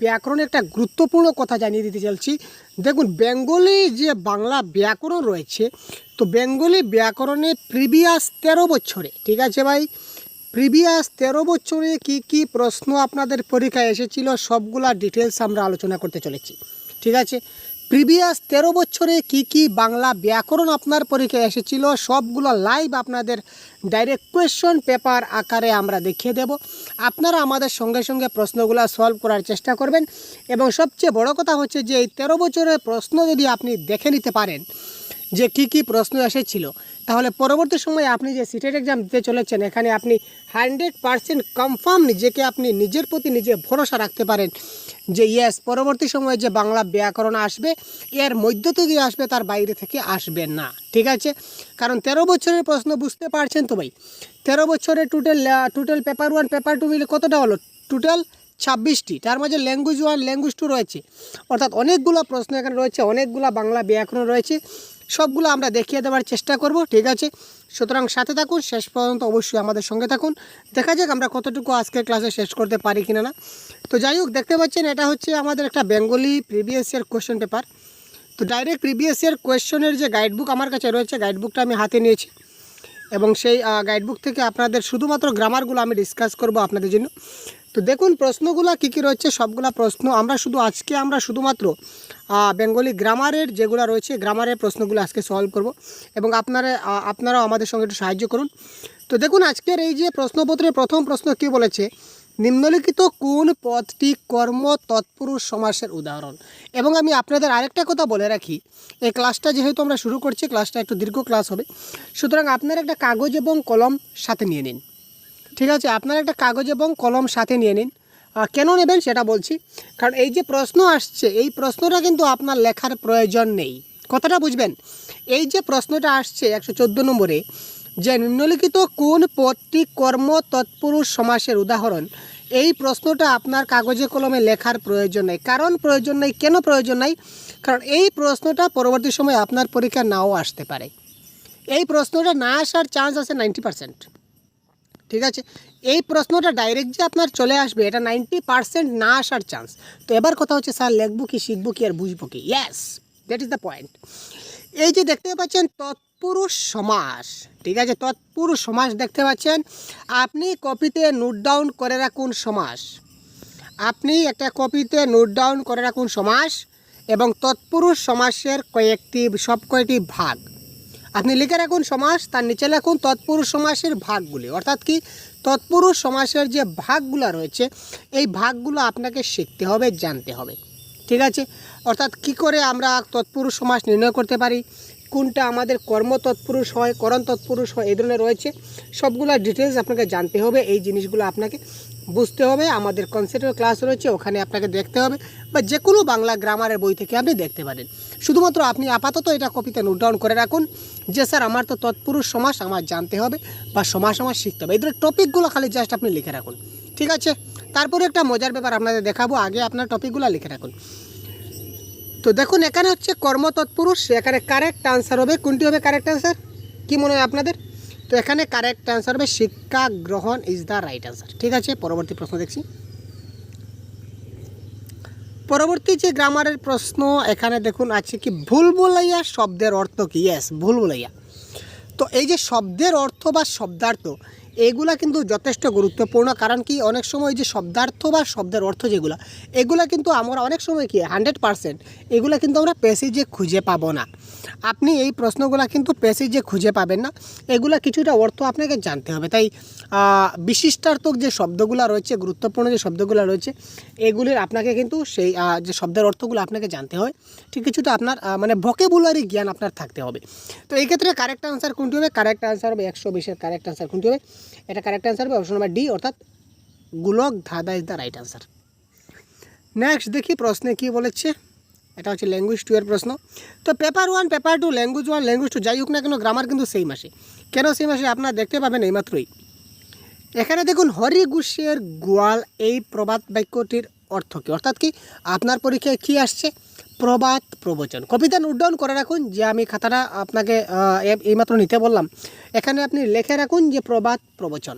ব্যাকরণে একটা গুরুত্বপূর্ণ কথা জানিয়ে দিতে চলছি। দেখুন, বেঙ্গলি যে বাংলা ব্যাকরণ রয়েছে, তো বেঙ্গলি ব্যাকরণে প্রিভিয়াস 13 বছরে, ঠিক আছে ভাই, প্রিভিয়াস 13 বছরে কি প্রশ্ন আপনাদের পরীক্ষায় এসেছিল সবগুলা ডিটেলস আমরা আলোচনা করতে চলেছি। ঠিক আছে, প্রিভিয়াস 13 বছরে কি বাংলা ব্যাকরণ আপনার পরীক্ষায় এসেছিল সবগুলো লাইভ আপনাদের ডাইরেক্ট কোয়েশ্চন পেপার আকারে আমরা দেখিয়ে দেব। আপনারা আমাদের সঙ্গে সঙ্গে প্রশ্নগুলো সলভ করার চেষ্টা করবেন, এবং সবচেয়ে বড় কথা হচ্ছে যে এই 13 বছরের প্রশ্ন যদি আপনি দেখে নিতে পারেন যে কি প্রশ্ন এসেছিল, তাহলে পরবর্তী সময়ে আপনি যে সিটেট এক্সাম দিতে চলেছেন এখানে আপনি 100% কনফার্ম নিজেকে আপনি নিজের প্রতি নিজে ভরসা রাখতে পারেন যে ইয়েস, পরবর্তী সময়ে যে বাংলা ব্যাকরণ আসবে এর মধ্য থেকে আসবে, তার বাইরে থেকে আসবে না। ঠিক আছে, কারণ 13 বছরের প্রশ্ন বুঝতে পারছেন তো ভাই, 13 বছরের টোটাল পেপার 1 পেপার 2 মিলে কতটা হলো? টোটাল 26টি, তার মাঝে ল্যাঙ্গুয়েজ 1 ল্যাঙ্গুয়েজ 2 রয়েছে, অর্থাৎ অনেকগুলো প্রশ্ন এখানে রয়েছে, অনেকগুলো বাংলা ব্যাকরণ রয়েছে, সবগুলো আমরা দেখিয়ে দেওয়ার চেষ্টা করব। ঠিক আছে, সুতরাং সাথে থাকুন, শেষ পর্যন্ত অবশ্যই আমাদের সঙ্গে থাকুন। দেখা যাক আমরা কতটুকু আজকের ক্লাসে শেষ করতে পারি কিনা না। তো যাই হোক, দেখতে পাচ্ছেন এটা হচ্ছে আমাদের একটা Bengali previous year question paper. তো ডাইরেক্ট প্রিভিয়াস ইয়ার কোয়েশ্চনের যে গাইডবুক আমার কাছে রয়েছে, গাইডবুকটা আমি হাতে নিয়েছি, এবং সেই গাইডবুক থেকে আপনাদের শুধুমাত্র গ্রামারগুলো আমি ডিসকাস করব আপনাদের জন্য। তো দেখুন প্রশ্নগুলো কী রয়েছে, সবগুলা প্রশ্ন আমরা শুধুমাত্র বেঙ্গলি গ্রামারের যেগুলো রয়েছে গ্রামারের প্রশ্নগুলো আজকে সলভ করব, এবং আপনারাও আমাদের সঙ্গে একটু সাহায্য করুন। তো দেখুন আজকের এই যে প্রশ্নপত্রের প্রথম প্রশ্ন কী বলেছে, নিম্নলিখিত কোন পদটি কর্ম তৎপুরুষ সমাসের উদাহরণ। এবং আমি আপনাদের আরেকটা কথা বলে রাখি, এই ক্লাসটা যেহেতু আমরা শুরু করছি, ক্লাসটা একটু দীর্ঘ ক্লাস হবে, সুতরাং আপনারা একটা কাগজ এবং কলম সাথে নিয়ে নিন। ঠিক আছে, আপনারা একটা কাগজ এবং কলম সাথে নিয়ে নিন। কেন নেবেন সেটা বলছি, কারণ এই যে প্রশ্ন আসছে এই প্রশ্নটা কিন্তু আপনার লেখার প্রয়োজন নেই, কথাটা বুঝবেন। এই যে প্রশ্নটা আসছে 114 নম্বরে, যে নিম্নলিখিত কোন পদটি কর্ম তৎপুরুষ সমাসের উদাহরণ, এই প্রশ্নটা আপনার কাগজে কলমে লেখার প্রয়োজন নেই। কারণ প্রয়োজন নেই, কেন প্রয়োজন নেই? কারণ এই প্রশ্নটা পরবর্তী সময় আপনার পরীক্ষা নাও আসতে পারে। এই প্রশ্নটা না আসার চান্স আছে 90%। ঠিক আছে, এই প্রশ্নটা ডাইরেক্ট যে আপনার চলে আসবে এটা 90% না আসার চান্স। তো এবার কথা হচ্ছে স্যার লিখবো কি, শিখবো কি, আর বুঝবো কি? Yes, that is the point. এই যে দেখতে পাচ্ছেন তৎপুরুষ সমাস, ঠিক আছে, তৎপুরুষ সমাস দেখতে পাচ্ছেন, আপনি কপিতে নোট ডাউন করে রাখুন সমাস, আপনি একটা কপিতে নোট ডাউন করে রাখুন সমাস, এবং তৎপুরুষ সমাসের সব কয়টি ভাগ আপনি লিখে রাখুন সমাস, তার নিচে লিখুন তৎপুরুষ সমাসের ভাগগুলি, অর্থাৎ কি তৎপুরুষ সমাসের যে ভাগগুলো রয়েছে এই ভাগগুলো আপনাকে শিখতে হবে, জানতে হবে। ঠিক আছে, অর্থাৎ কি করে আমরা তৎপুরুষ সমাস নির্ণয় করতে পারি, কোনটা আমাদের কর্ম তৎপুরুষ হয়, করণ তৎপুরুষ হয়, এই ধরনের রয়েছে, সবগুলো ডিটেলস আপনাকে জানতে হবে, এই জিনিসগুলো আপনাকে বুঝতে হবে। আমাদের কনসেপ্টের ক্লাস রয়েছে, ওখানে আপনাকে দেখতে হবে, বা যে কোনো বাংলা গ্রামারের বই থেকে আপনি দেখতে পারেন। শুধুমাত্র আপনি আপাতত এটা কপিতে নোট ডাউন করে রাখুন যে স্যার আমার তো তৎপুরুষ সমাস আমার জানতে হবে, বা সমাস আমার শিখতে হবে, এই ধরনের টপিকগুলো খালি জাস্ট আপনি লিখে রাখুন। ঠিক আছে, তারপরে একটা মজার ব্যাপার আপনাদের দেখাবো, আগে আপনার টপিকগুলো লিখে রাখুন। তো দেখুন এখানে হচ্ছে কর্ম তৎপুরুষ, এখানে কারেক্ট আনসার হবে, কোনটি হবে কারেক্ট আনসার, কি মনে হয় আপনাদের? তো এখানে কারেক্ট আনসার হবে শিক্ষা গ্রহণ ইজ দ্য রাইট আনসার। ঠিক আছে, পরবর্তী প্রশ্ন দেখছি। পরবর্তী যে গ্রামারের প্রশ্ন এখানে দেখুন আছে কি, ভুলভুলাইয়া শব্দের অর্থ কি? ইয়েস, ভুলভুলাইয়া। তো এই যে শব্দের অর্থ বা শব্দার্থ এগুলা কিন্তু যথেষ্ট গুরুত্বপূর্ণ, কারণ কি অনেক সময় যে শব্দার্থ বা শব্দের অর্থ যেগুলো এগুলা কিন্তু আমরা অনেক সময় কি 100% এগুলা কিন্তু আমরা প্যাসেজে খুঁজে পাবো না। আপনি এই প্রশ্নগুলো কিন্তু প্যাসেজে খুঁজে পাবেন না, এগুলা কিছুটা অর্থ আপনাকে জানতে হবে। তাই বিশিষ্টার্থক যে শব্দগুলো রয়েছে, গুরুত্বপূর্ণ যে শব্দগুলো রয়েছে এগুলির আপনাকে কিন্তু সেই যে শব্দের অর্থগুলো আপনাকে জানতে হয়, ঠিক কিছুটা আপনার মানে ভোকাবুলারি জ্ঞান আপনার থাকতে হবে। তো এই ক্ষেত্রে কারেক্ট আনসার কোনটি হবে? কারেক্ট আনসার হবে 120-এর কারেক্ট আনসার কোনটি হবে? এটা কারেক্ট আনসার হবে অপশন নাম্বার ডি, অর্থাৎ গোলক ধাঁধা is the right answer. Next দেখি প্রশ্নে কি বলেছে, এটা হচ্ছে ল্যাঙ্গুয়েজ 2 এর প্রশ্ন। তো পেপার 1 পেপার 2 ল্যাঙ্গুয়েজ 1 ল্যাঙ্গুয়েজ 2 যাই হোক না কেন গ্রামার কিন্তু সেই মাসে, কেন সেই মাসে আপনারা দেখতে পাবেন এইমাত্রই। এখানে দেখুন হরি ঘোষের গোয়াল, এই প্রবাদ বাক্যটির অর্থ কী? অর্থাৎ কি আপনার পরীক্ষায় কী আসছে? প্রবাদ প্রবচন। কবিতা নোট ডাউন করে রাখুন, যে আমি খাতাটা আপনাকে এইমাত্র নিতে বললাম, এখানে আপনি লিখে রাখুন যে প্রবাদ প্রবচন।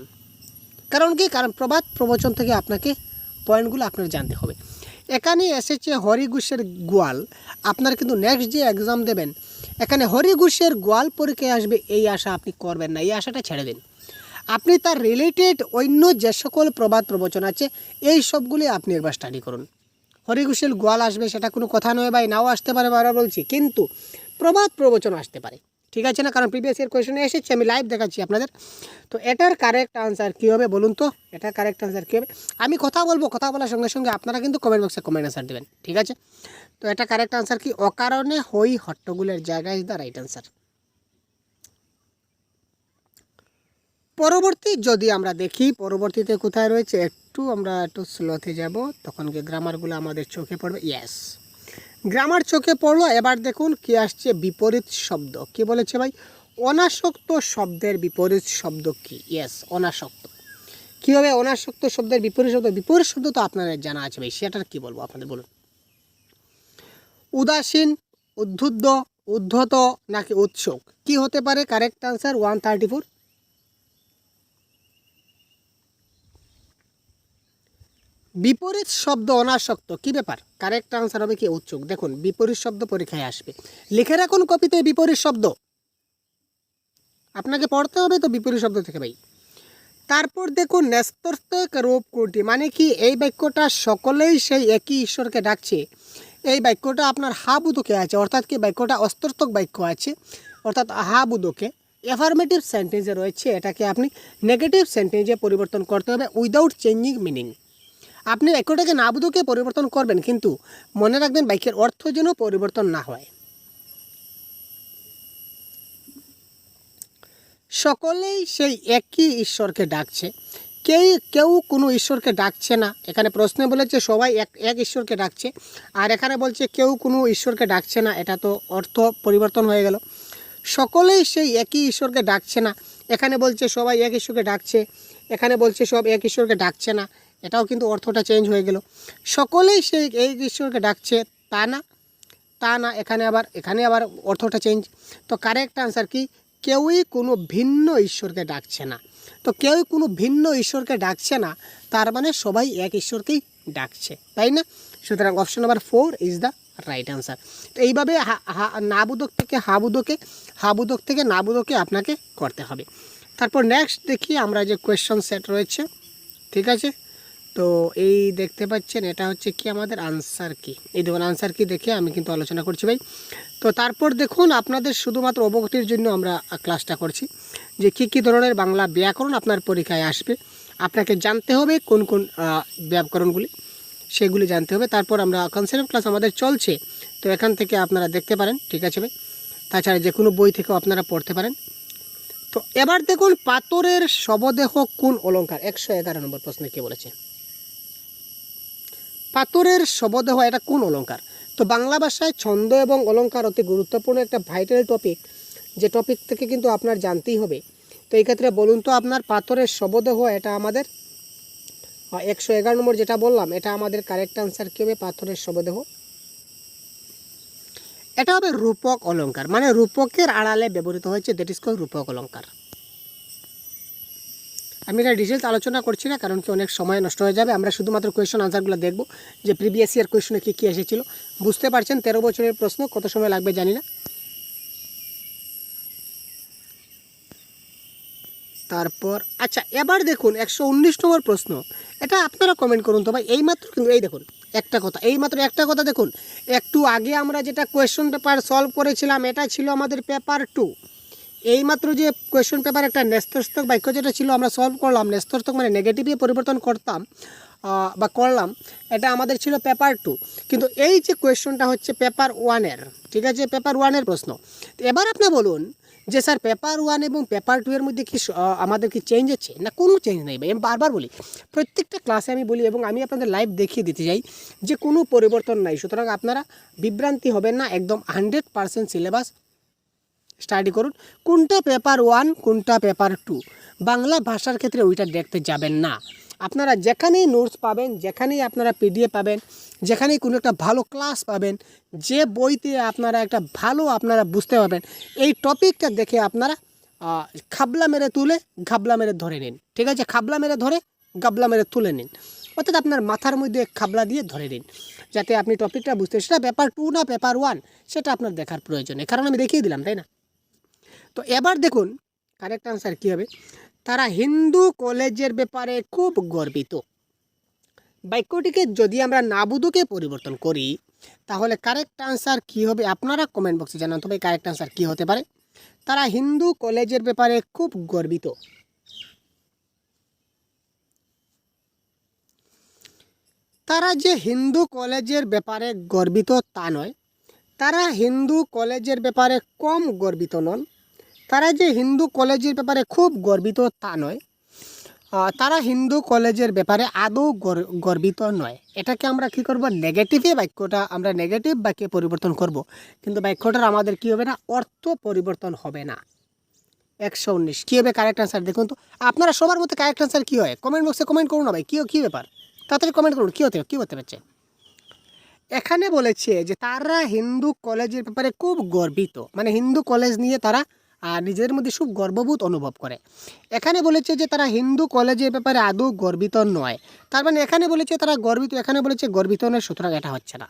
কারণ কি, কারণ প্রবাদ প্রবচন থেকে আপনাকে পয়েন্টগুলো আপনার জানতে হবে। এখানে এসেছে হরিঘোষের গোয়াল। আপনার কিন্তু নেক্সট যে এক্সাম দেবেন এখানে হরিঘোষের গোয়াল পরীক্ষায় আসবে, এই আশা আপনি করবেন না, এই আশাটা ছেড়ে দিন। আপনি তার রিলেটেড অন্য যে সকল প্রবাদ প্রবচন আছে এই সবগুলি আপনি একবার স্টাডি করুন। হরিঘোষের গোয়াল আসবে সেটা কোনো কথা নয় ভাই, নাও আসতে পারে বারবার বলছি, কিন্তু প্রবাদ প্রবচন আসতে পারে, ঠিক আছে না? কারণ প্রিভিয়াস ইয়ার কোয়েশনে এসেছে, আমি লাইভ দেখাচ্ছি আপনাদের। তো এটার কারেক্ট আনসার কী হবে বলুন তো? এটার কারেক্ট আনসার কী হবে? আমি কথা বলবো, কথা বলার সঙ্গে সঙ্গে আপনারা কিন্তু কমেন্ট বক্সে কমেন্ট আনসার দেবেন, ঠিক আছে? তো এটা কারেক্ট আনসার কি? অকারণে হই হট্টগোলের জায়গায় ইজ দ্য রাইট আনসার। পরবর্তী যদি আমরা দেখি পরবর্তীতে কোথায় রয়েছে, আমরা একটু স্লোতে যাব, তখন কি গ্রামারগুলো আমাদের চোখে পড়বে। ইয়েস, গ্রামার চোখে পড়লো। এবার দেখুন কি আসছে, বিপরীত শব্দ। কি বলেছে ভাই? অনাসক্ত শব্দের বিপরীত শব্দ কি? ইয়েস, অনাসক্ত। কী হবে অনাসক্ত শব্দের বিপরীত শব্দ? বিপরীত শব্দ তো আপনাদের জানা আছে ভাই, সেটার কি বলবো আপনাদের, বলুন। উদাসীন, উদ্ধুদ্ধ, উদ্ধত নাকি উৎসুক? কি হতে পারে কারেক্ট আনসার? 134। বিপরীত শব্দ অনাসক্ত, কি ব্যাপার? কারেক্ট আনসার হবে কি? উৎসুক। দেখুন বিপরীত শব্দ পরীক্ষায় আসবে, লিখে রাখুন কপিতে বিপরীত শব্দ, আপনাকে পড়তে হবে তো বিপরীত শব্দ থেকে ভাই। তারপর দেখুন ন্যস্তর্থক রূপ কোনটি, মানে কি এই বাক্যটা সকলেই সেই একই ঈশ্বরকে ডাকছে, এই বাক্যটা আপনার হাবুদকে আছে, অর্থাৎ কি বাক্যটা অস্তর্থক বাক্য আছে, অর্থাৎ হাবুদকে অ্যাফার্মেটিভ সেন্টেন্সে রয়েছে, এটাকে আপনি নেগেটিভ সেন্টেন্সে পরিবর্তন করতে হবে উইদাউট চেঞ্জিং মিনিং। আপনি বাক্যটাকে নাবুদকে পরিবর্তন করবেন, কিন্তু মনে রাখবেন বাক্যের অর্থ যেন পরিবর্তন না হয়। সকলেই সেই একই ঈশ্বরকে ডাকছে, কেউ কোনো ঈশ্বরকে ডাকছে না। এখানে প্রশ্নে বলেছে সবাই এক ঈশ্বরকে ডাকছে, আর এখানে বলছে কেউ কোনো ঈশ্বরকে ডাকছে না, এটা তো অর্থ পরিবর্তন হয়ে গেল। সকলেই সেই একই ঈশ্বরকে ডাকছে না, এখানে বলছে সবাই এক ঈশ্বরকে ডাকছে, এখানে বলছে সব এক ঈশ্বরকে ডাকছে না, এটাও কিন্তু অর্থটা চেঞ্জ হয়ে গেল। সকলেই সেই এক ঈশ্বরকে ডাকছে তা না, এখানে আবার অর্থটা চেঞ্জ। তো কারেক্ট আনসার কি? কেউই কোনো ভিন্ন ঈশ্বরকে ডাকছে না। তো কেউই কোনো ভিন্ন ঈশ্বরকে ডাকছে না, তার মানে সবাই এক ঈশ্বরকেই ডাকছে, তাই না? সুতরাং option number 4 is the right answer. তো এইভাবে নাবুদক থেকে হাবুদক থেকে নাবুদকে আপনাকে করতে হবে। তারপর নেক্সট দেখি আমরা যে কোয়েশ্চন সেট রয়েছে, ঠিক আছে? তো এই দেখতে পাচ্ছেন এটা হচ্ছে কি আমাদের আনসার কি, এই দেখুন আনসার কি দেখে আমি কিন্তু আলোচনা করছি ভাই। তো তারপর দেখুন আপনাদের শুধুমাত্র অবগতির জন্য আমরা ক্লাসটা করছি যে কী ধরনের বাংলা ব্যাকরণ আপনার পরীক্ষায় আসবে, আপনাকে জানতে হবে কোন কোন ব্যাকরণগুলি, সেগুলি জানতে হবে। তারপর আমরা কনসেপ্ট ক্লাস আমাদের চলছে, তো এখান থেকে আপনারা দেখতে পারেন, ঠিক আছে ভাই? তাছাড়া যে কোনো বই থেকেও আপনারা পড়তে পারেন। তো এবার দেখুন পাথরের শবদেহ কোন অলঙ্কার? 111 নম্বর প্রশ্নে কে বলেছে পাথরের শবদেহ এটা কোন অলঙ্কার? তো বাংলা ভাষায় ছন্দ এবং অলঙ্কার অতি গুরুত্বপূর্ণ একটা ভাইটাল টপিক, যে টপিক থেকে কিন্তু আপনার জানতেই হবে। তো এই ক্ষেত্রে বলুন তো আপনার পাথরের শবদেহ এটা আমাদের 111 নম্বর যেটা বললাম, এটা আমাদের কারেক্ট আনসার কী হবে? পাথরের শবদেহ এটা হবে রূপক অলঙ্কার, মানে রূপকের আড়ালে ব্যবহৃত হয়েছে, দ্যাট ইজ কল্ড রূপক অলঙ্কার। আমি এটা ডিটেলস আলোচনা করছি না, কারণ কি অনেক সময় নষ্ট হয়ে যাবে। আমরা শুধুমাত্র কোয়েশ্চন আনসারগুলো দেখব যে প্রিভিয়াস ইয়ার কোয়েশনে কী এসেছিল। বুঝতে পারছেন 13 বছরের প্রশ্ন, কত সময় লাগবে জানি না। তারপর আচ্ছা এবার দেখুন 119 নম্বর প্রশ্ন, এটা আপনারা কমেন্ট করুন তো ভাই। এইমাত্র কিন্তু এই দেখুন এইমাত্র একটা কথা দেখুন, একটু আগে আমরা যেটা কোয়েশ্চন পেপার সলভ করেছিলাম এটা ছিল আমাদের পেপার 2। এইমাত্র যে কোয়েশ্চন পেপার একটা ন্যস্তর্থক বাক্য যেটা ছিল আমরা সলভ করলাম, ন্যস্তর্থক মানে নেগেটিভে পরিবর্তন করলাম, এটা আমাদের ছিল পেপার 2। কিন্তু এই যে কোয়েশ্চনটা হচ্ছে পেপার 1-এর, ঠিক আছে? পেপার 1-এর প্রশ্ন। তো এবার আপনি বলুন যে স্যার পেপার 1 এবং পেপার 2 এর মধ্যে কি আমাদের কি চেঞ্জ আছে? না, কোনো চেঞ্জ নেই ভাই। আমি বারবার বলি, প্রত্যেকটা ক্লাসে আমি বলি এবং আমি আপনাদের লাইভ দেখিয়ে দিতে চাই যে কোনো পরিবর্তন নাই। সুতরাং আপনারা বিভ্রান্তি হবেন না, একদম 100% সিলেবাস স্টাডি করুন। কোনটা পেপার 1 কোনটা পেপার 2 বাংলা ভাষার ক্ষেত্রে ওইটা দেখতে যাবেন না। আপনারা যেখানেই নোটস পাবেন, যেখানেই আপনারা পিডিএফ পাবেন, যেখানেই কোনো একটা ভালো ক্লাস পাবেন, যে বইতে আপনারা একটা ভালো আপনারা বুঝতে পারবেন, এই টপিকটা দেখে আপনারা খাবলা মেরে তুলে ঘাবলা মেরে ধরে নিন, ঠিক আছে? খাবলা মেরে ধরে গাবলা মেরে তুলে নিন, অর্থাৎ আপনার মাথার মধ্যে খাবলা দিয়ে ধরে নিন। যাতে আপনি টপিকটা বুঝতে, সেটা পেপার 2 না পেপার 1 সেটা আপনার দেখার প্রয়োজন নেই, কারণ আমি দেখিয়ে দিলাম, তাই না? তো এবার দেখুন কারেক্ট আনসার কী হবে। তারা হিন্দু কলেজের ব্যাপারে খুব গর্বিত। বাক্যটিকে যদি আমরা নাবুদুকে পরিবর্তন করি তাহলে কারেক্ট আনসার কী হবে আপনারা কমেন্ট বক্সে জানান তো ভাই কারেক্ট আনসার কী হতে পারে। তারা হিন্দু কলেজের ব্যাপারে খুব গর্বিত। তারা যে হিন্দু কলেজের ব্যাপারে গর্বিত তা নয়, তারা হিন্দু কলেজের ব্যাপারে কম গর্বিত নন। তারা যে হিন্দু কলেজের ব্যাপারে খুব গর্বিত তা নয়, তারা হিন্দু কলেজের ব্যাপারে আদৌ গর্বিত নয়। এটাকে আমরা কি করব, নেগেটিভে বাক্যটা আমরা নেগেটিভ বাক্যে পরিবর্তন করব, কিন্তু বাক্যটার আমাদের কি হবে না, অর্থ পরিবর্তন হবে না। 119 কী হবে কারেক্ট আনসার দেখুন তো। আপনারা সবার মধ্যে কারেক্ট আনসার কী হয় কমেন্ট বক্সে কমেন্ট করুন না ভাই, কী ব্যাপার, তাড়াতাড়ি কমেন্ট করুন কী হতে পারছে। এখানে বলেছে যে তারা হিন্দু কলেজের ব্যাপারে খুব গর্বিত, মানে হিন্দু কলেজ নিয়ে তারা নিজেদের মধ্যে খুব গর্ববোধ অনুভব করে। এখানে বলেছে যে তারা হিন্দু কলেজের ব্যাপারে আদৌ গর্বিত নয়, তার মানে এখানে বলেছে তারা গর্বিত, এখানে বলেছে গর্বিত নয়, সুতরাং এটা হচ্ছে না।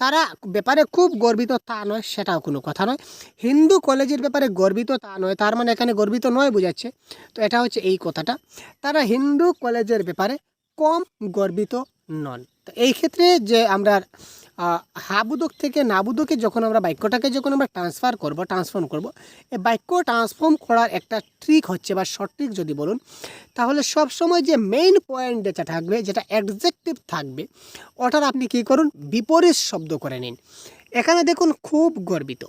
তারা ব্যাপারে খুব গর্বিত তা নয়, সেটাও কোনো কথা নয়। হিন্দু কলেজের ব্যাপারে গর্বিত তা নয়, তার মানে এখানে গর্বিত নয় বোঝাচ্ছে, তো এটা হচ্ছে এই কথাটা। তারা হিন্দু কলেজের ব্যাপারে কম গর্বিত নন। তো এই ক্ষেত্রে যে আমরা হাবুদক থেকে নাবুদকে যখন আমরা বাক্যটাকে ট্রান্সফর্ম করব, এই বাক্য ট্রান্সফর্ম করার একটা ট্রিক হচ্ছে বা শর্ট ট্রিক যদি বলুন, তাহলে সব সময় যে মেইন পয়েন্ট যেটা থাকবে, যেটা অ্যাডজেক্টিভ থাকবে, ওটার আপনি কি করুন, বিপরীত শব্দ করে নিন। এখানে দেখুন খুব গর্বিত,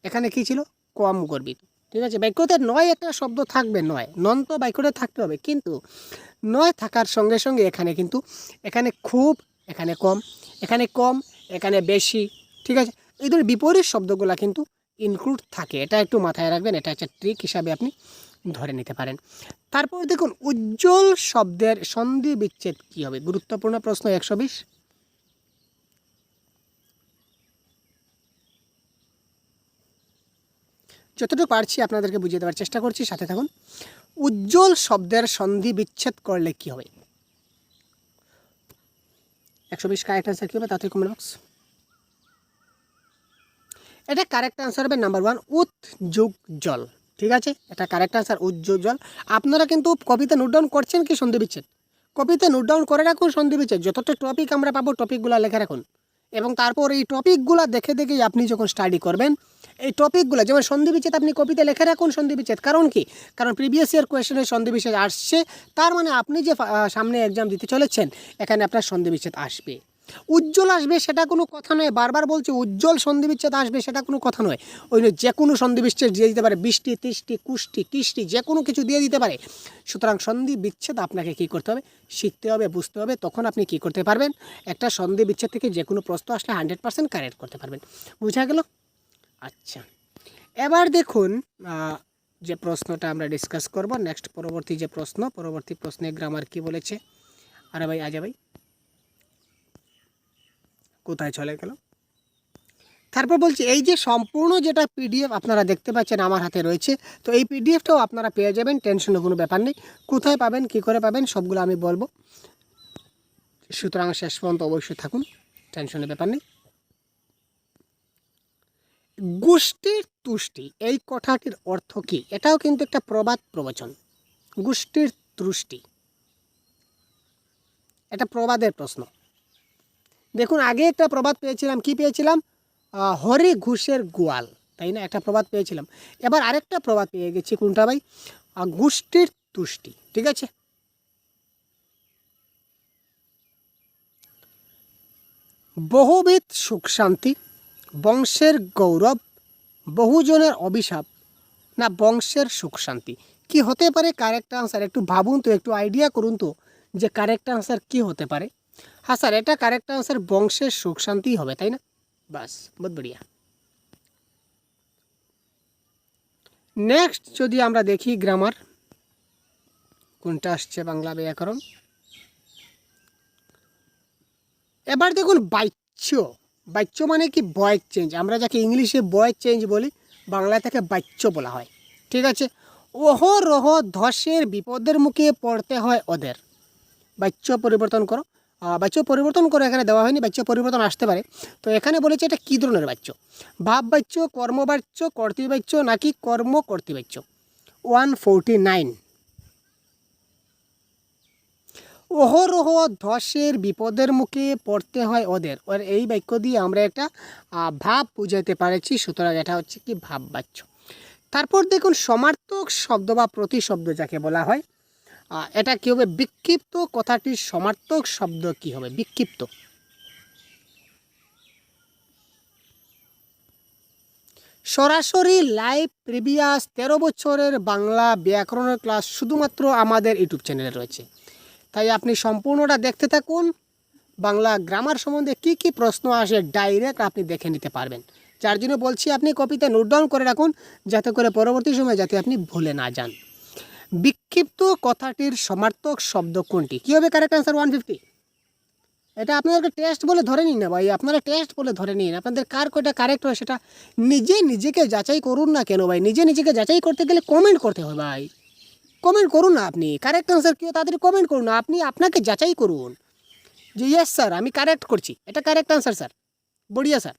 এখানে কি ছিল, কম গর্বিত। ঠিক আছে, বাক্যতে নয় একটা শব্দ থাকবে, নন তো বাক্যতে থাকতে হবে, কিন্তু নয় থাকার সঙ্গে সঙ্গে এখানে খুব, এখানে কম, এখানে বেশি। ঠিক আছে, এই ধরনের বিপরীত শব্দগুলো কিন্তু ইনক্লুড থাকে, এটা একটু মাথায় রাখবেন, এটা একটা ট্রিক হিসাবে আপনি ধরে নিতে পারেন। তারপর দেখুন উজ্জ্বল শব্দের সন্ধি বিচ্ছেদ কী হবে, গুরুত্বপূর্ণ প্রশ্ন 120। যতটুকু পারছি আপনাদেরকে বুঝিয়ে দেওয়ার চেষ্টা করছি, সাথে থাকুন। উজ্জ্বল শব্দের সন্ধি বিচ্ছেদ করলে কী হবে, 120 কারেক্ট আনসার কী হবে, তাড়াতাড়ি কমেন্ট বক্স। এটা কারেক্ট আনসার হবে নাম্বার 1 উজ্জ্বল। ঠিক আছে, এটা কারেক্ট আনসার উজ্জ্বল। আপনারা কিন্তু কপিতে নোট ডাউন করছেন কি সন্ধি বিচ্ছেদ, কপিতে নোট ডাউন করে রাখুন সন্ধি বিচ্ছেদ, যতটা টপিক আমরা পাবো টপিকগুলো লেখা রাখুন, এবং তারপর এই টপিকগুলো দেখে দেখেই আপনি যখন স্টাডি করবেন এই টপিকগুলো, যেমন সন্ধি বিচ্ছেদ আপনি কপিতে লেখা রাখুন সন্ধি বিচ্ছেদ। কারণ কি, কারণ প্রিভিয়াস ইয়ার কোয়েশনে সন্ধি বিচ্ছেদ আসছে, তার মানে আপনি যে সামনে এক্সাম দিতে চলেছেন এখানে আপনার সন্ধি বিচ্ছেদ আসবে। উজ্জ্বল আসবে সেটা কোনো কথা নয়, বারবার বলছি উজ্জ্বল সন্ধি বিচ্ছেদ আসবে সেটা কোনো কথা নয়। ওই যে কোনো সন্ধি বিচ্ছেদ দিয়ে দিতে পারে, বৃষ্টি, তৃষ্টি, কুষ্টি, কৃষ্টি, যে কোনো কিছু দিয়ে দিতে পারে। সুতরাং সন্ধি বিচ্ছেদ আপনাকে কী করতে হবে, শিখতে হবে, বুঝতে হবে, তখন আপনি কী করতে পারবেন, একটা সন্ধি বিচ্ছেদ থেকে যে কোনো প্রশ্ন আসলে 100% কারেক্ট করতে পারবেন। বুঝা গেল? আচ্ছা, এবার দেখুন যে প্রশ্নটা আমরা ডিসকাস করব নেক্সট, পরবর্তী প্রশ্নে গ্রামার কি বলেছে। আরে ভাই আজা ভাই কোথায় চলে গেল। তারপর বলছি এই যে সম্পূর্ণ যেটা পিডিএফ আপনারা দেখতে পাচ্ছেন আমার হাতে রয়েছে, তো এই পিডিএফটাও আপনারা পেয়ে যাবেন, টেনশনের কোনো ব্যাপার নেই। কোথায় পাবেন, কী করে পাবেন, সবগুলো আমি বলবো, সুতরাং শেষ পর্যন্ত অবশ্যই থাকুন, টেনশনের ব্যাপার নেই। গোষ্ঠীর তুষ্টি এই কথাটির অর্থ কী, এটাও কিন্তু একটা প্রবাদ প্রবচন। গোষ্ঠীর তুষ্টি এটা প্রবাদের প্রশ্ন। দেখুন আগে একটা প্রবাদ পেয়েছিলাম, কি পেয়েছিলাম, হরি ঘুষের গোয়াল, তাই না, একটা প্রবাদ পেয়েছিলাম। এবার আরেকটা প্রবাদ পেয়ে গেছি, কোনটা ভাই, গোষ্ঠীর তুষ্টি। ঠিক আছে, বহুবিধ সুখ শান্তি, বংশের গৌরব, বহুজনের অভিশাপ, না বংশের সুখ শান্তি, কি হতে পারে কারেক্ট আনসার, একটু ভাবুন তো, একটু আইডিয়া করুন তো যে কারেক্ট আনসার কি হতে পারে। হ্যাঁ স্যার, এটা কারেক্ট আনসার বংশের সুখ শান্তি হবে, তাই না, বাস বহুত বড়িয়া। নেক্সট যদি আমরা দেখি গ্রামার কোনটা আসছে, বাংলা ব্যাকরণ। এবার দেখুন বাচ্য মানে কি, ভয়েস চেঞ্জ, আমরা যাকে ইংলিশে ভয়েস চেঞ্জ বলি, বাংলা থেকে বাচ্য বলা হয়। ঠিক আছে, অহরহ ধসের বিপদের মুখে পড়তে হয় ওদের, বাচ্য পরিবর্তন করো, বাচ্য পরিবর্তন করে এখানে দেওয়া হয়নি, বাচ্য পরিবর্তন আসতে পারে। তো এখানে বলেছে এটা কী ধরনের বাচ্য, ভাব বাচ্য, কর্মবাচ্য, কর্তৃবাচ্য নাকি কর্ম কর্তৃবাচ্য। 149। অহরহ ধসের বিপদের মুখে পড়তে হয় ওদের, আর এই বাক্য দিয়ে আমরা একটা ভাব বুঝাতে পারছি, সুতরাং এটা হচ্ছে কি ভাব বাচ্য। তারপর দেখুন সমার্থক শব্দ বা প্রতিশব্দ যাকে বলা হয়, এটা কী হবে, বিক্ষিপ্ত কথাটির সমার্থক শব্দ কি হবে, বিক্ষিপ্ত। সরাসরি লাইভ প্রিভিয়াস 13 বছরের বাংলা ব্যাকরণের ক্লাস শুধুমাত্র আমাদের ইউটিউব চ্যানেলে রয়েছে, তাই আপনি সম্পূর্ণটা দেখতে থাকুন। বাংলা গ্রামার সম্বন্ধে কি কি প্রশ্ন আসে ডাইরেক্ট আপনি দেখে নিতে পারবেন, যার জন্য বলছি আপনি কপিতে নোট ডাউন করে রাখুন, যাতে করে পরবর্তী সময় যাতে আপনি ভুলে না যান। বিক্ষিপ্ত কথাটির সমার্থক শব্দ কোনটি, কী হবে কারেক্ট অ্যান্সার 150। এটা আপনাদেরকে টেস্ট বলে ধরে নিন না ভাই, আপনারা টেস্ট বলে ধরে নিন, আপনাদের কার কয়টা কারেক্ট হয় সেটা নিজেকে যাচাই করুন না কেন ভাই, নিজেকে যাচাই করতে গেলে কমেন্ট করতে হয় ভাই, কমেন্ট করুন না, আপনি কারেক্ট অ্যান্সার কেউ তাড়াতাড়ি কমেন্ট করুন না, আপনি আপনাকে যাচাই করুন যে ইয়েস স্যার আমি কারেক্ট করছি, এটা কারেক্ট অ্যান্সার স্যার, বড়িয়া স্যার।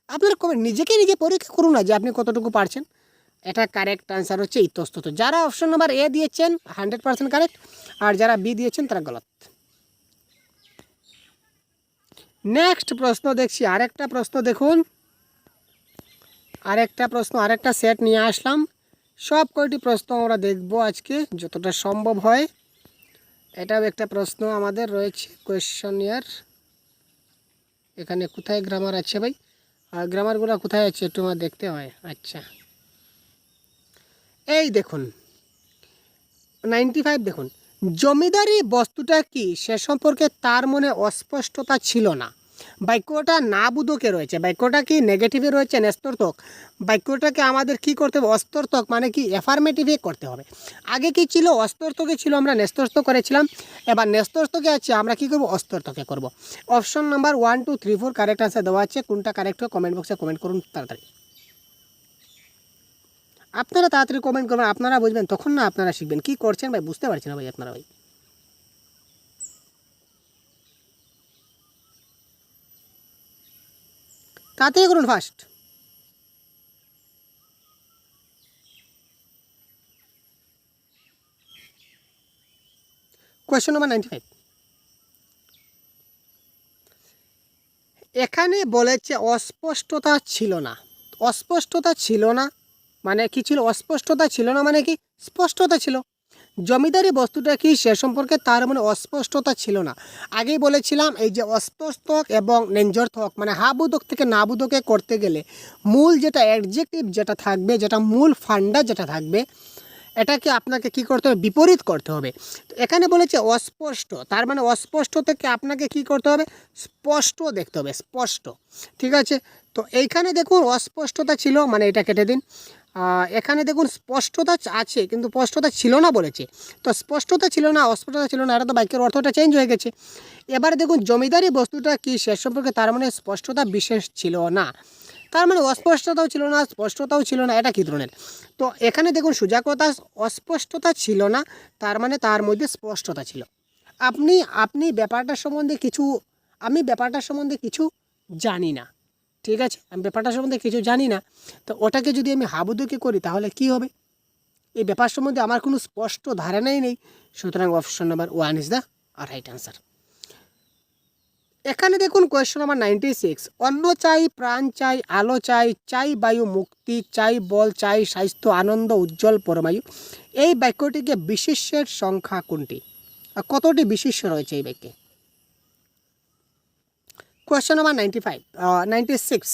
আপনার কমেন্ট নিজে পরীক্ষা করুন না যে আপনি কতটুকু পারছেন। এটা কারেক্ট অ্যান্সার হচ্ছে ইতস্তত। যারা অপশন নাম্বার এ দিয়েছেন 100% কারেক্ট, আর যারা বি দিয়েছেন তারা গলত। নেক্সট প্রশ্ন দেখছি, আরেকটা প্রশ্ন দেখুন, আরেকটা সেট নিয়ে আসলাম। সব কয়টি প্রশ্ন আমরা দেখব আজকে যতটা সম্ভব হয়। এটাও একটা প্রশ্ন আমাদের রয়েছে কোয়েশ্চনিয়ার। এখানে কোথায় গ্রামার আছে ভাই, আর গ্রামারগুলো কোথায় আছে একটু আমার দেখতে হয়। আচ্ছা এই দেখুন 95 দেখুন, জমিদারি বস্তুটা কি সে সম্পর্কে তার মনে অস্পষ্টতা ছিল না। বাক্যটা না বুধকে রয়েছে, বাক্যটা কি নেগেটিভে রয়েছে নেস্তর্থক, বাক্যটাকে আমাদের কি করতে হবে, অস্তর্থক মানে কি অ্যাফার্মেটিভে করতে হবে। আগে কি ছিল, অস্তর্থকে ছিল, আমরা নেস্তর্থ করেছিলাম, এবার নেস্তর্থকে আছে আমরা কি করব, অস্তর্থকে করব। অপশন নাম্বার 1 2 3 4 কারেক্ট আনসার দেওয়া আছে, কোনটা কারেক্ট হয় কমেন্ট বক্সে কমেন্ট করুন তাড়াতাড়ি। আপনারা তাড়াতাড়ি কমেন্ট করবেন, আপনারা বুঝবেন তখন না আপনারা শিখবেন। কি করছেন ভাই বুঝতে পারছি না ভাই আপনারা ভাই। তাড়াতাড়ি করুন ফার্স্ট। কোয়েশ্চন নাম্বার 95, এখানে বলেছে অস্পষ্টতা ছিল না। অস্পষ্টতা ছিল না মানে কি ছিল, অস্পষ্টতা ছিল না মানে কি স্পষ্টতা ছিল। জমিদারি বস্তুটা কি সে সম্পর্কে তার মানে অস্পষ্টতা ছিল না। আগেই বলেছিলাম এই যে অস্পষ্টক এবং নেঞ্জর্থক মানে হাবুদক থেকে নাবুদকে করতে গেলে মূল যেটা অ্যাডজেক্টিভ যেটা থাকবে, যেটা মূল ফান্ডা যেটা থাকবে, এটাকে আপনাকে কি করতে হবে, বিপরীত করতে হবে। তো এখানে বলেছে অস্পষ্ট, তার মানে অস্পষ্ট থেকে আপনাকে কি করতে হবে, স্পষ্ট দেখতে হবে, স্পষ্ট। ঠিক আছে, তো এইখানে দেখুন অস্পষ্টতা ছিল মানে এটা কেটে দিন। এখানে দেখুন স্পষ্টতা আছে কিন্তু স্পষ্টতা ছিল না বলেছে, তো স্পষ্টতা ছিল না অস্পষ্টতা ছিল না, এটা তো বাক্যের অর্থটা চেঞ্জ হয়ে গেছে। এবারে দেখুন জমিদারি বস্তুটা কি সে সম্পর্কে তার মানে স্পষ্টতা বিশেষ ছিল না, তার মানে অস্পষ্টতাও ছিল না স্পষ্টতাও ছিল না, এটা কী ধরনের। তো এখানে দেখুন সোজা কথা, অস্পষ্টতা ছিল না তার মানে তার মধ্যে স্পষ্টতা ছিল। আপনি ব্যাপারটার সম্বন্ধে কিছু, আমি ব্যাপারটার সম্বন্ধে কিছু জানি না, ঠিক আছে, আমি ব্যাপারটার সম্বন্ধে কিছু জানি না, তো ওটাকে যদি আমি হাবুদুকি করি তাহলে কি হবে, এই ব্যাপার সম্বন্ধে আমার কোনো স্পষ্ট ধারণাই নেই, সুতরাং option number 1 is the right answer. এখানে দেখুন কোয়েশ্চন নাম্বার 96, অন্ন চাই, প্রাণ চাই, আলো চাই, চাই বায়ু মুক্তি, চাই বল, চাই স্বাস্থ্য, আনন্দ, উজ্জ্বল পরমায়ু, এই বাক্যটিকে বিশেষ্যের সংখ্যা কোনটি, আর কতটি বিশেষ্য রয়েছে এই বাক্যে। কোয়েশ্চন নাম্বার 96,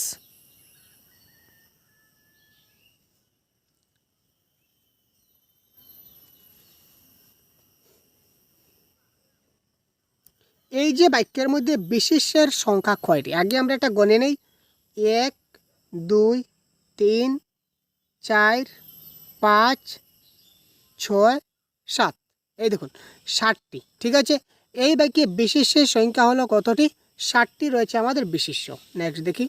এই যে বাক্যের মধ্যে বিশেষ্যের সংখ্যা কয়টি, আগে আমরা একটা গণে নেই, 1 2 3 4 5 6 7, এই দেখুন 60টি। ঠিক আছে, এই বাক্যে বিশেষ্যের সংখ্যা হলো কতটি, 60টি রয়েছে আমাদের বিশেষ্য। নেক্সট দেখি,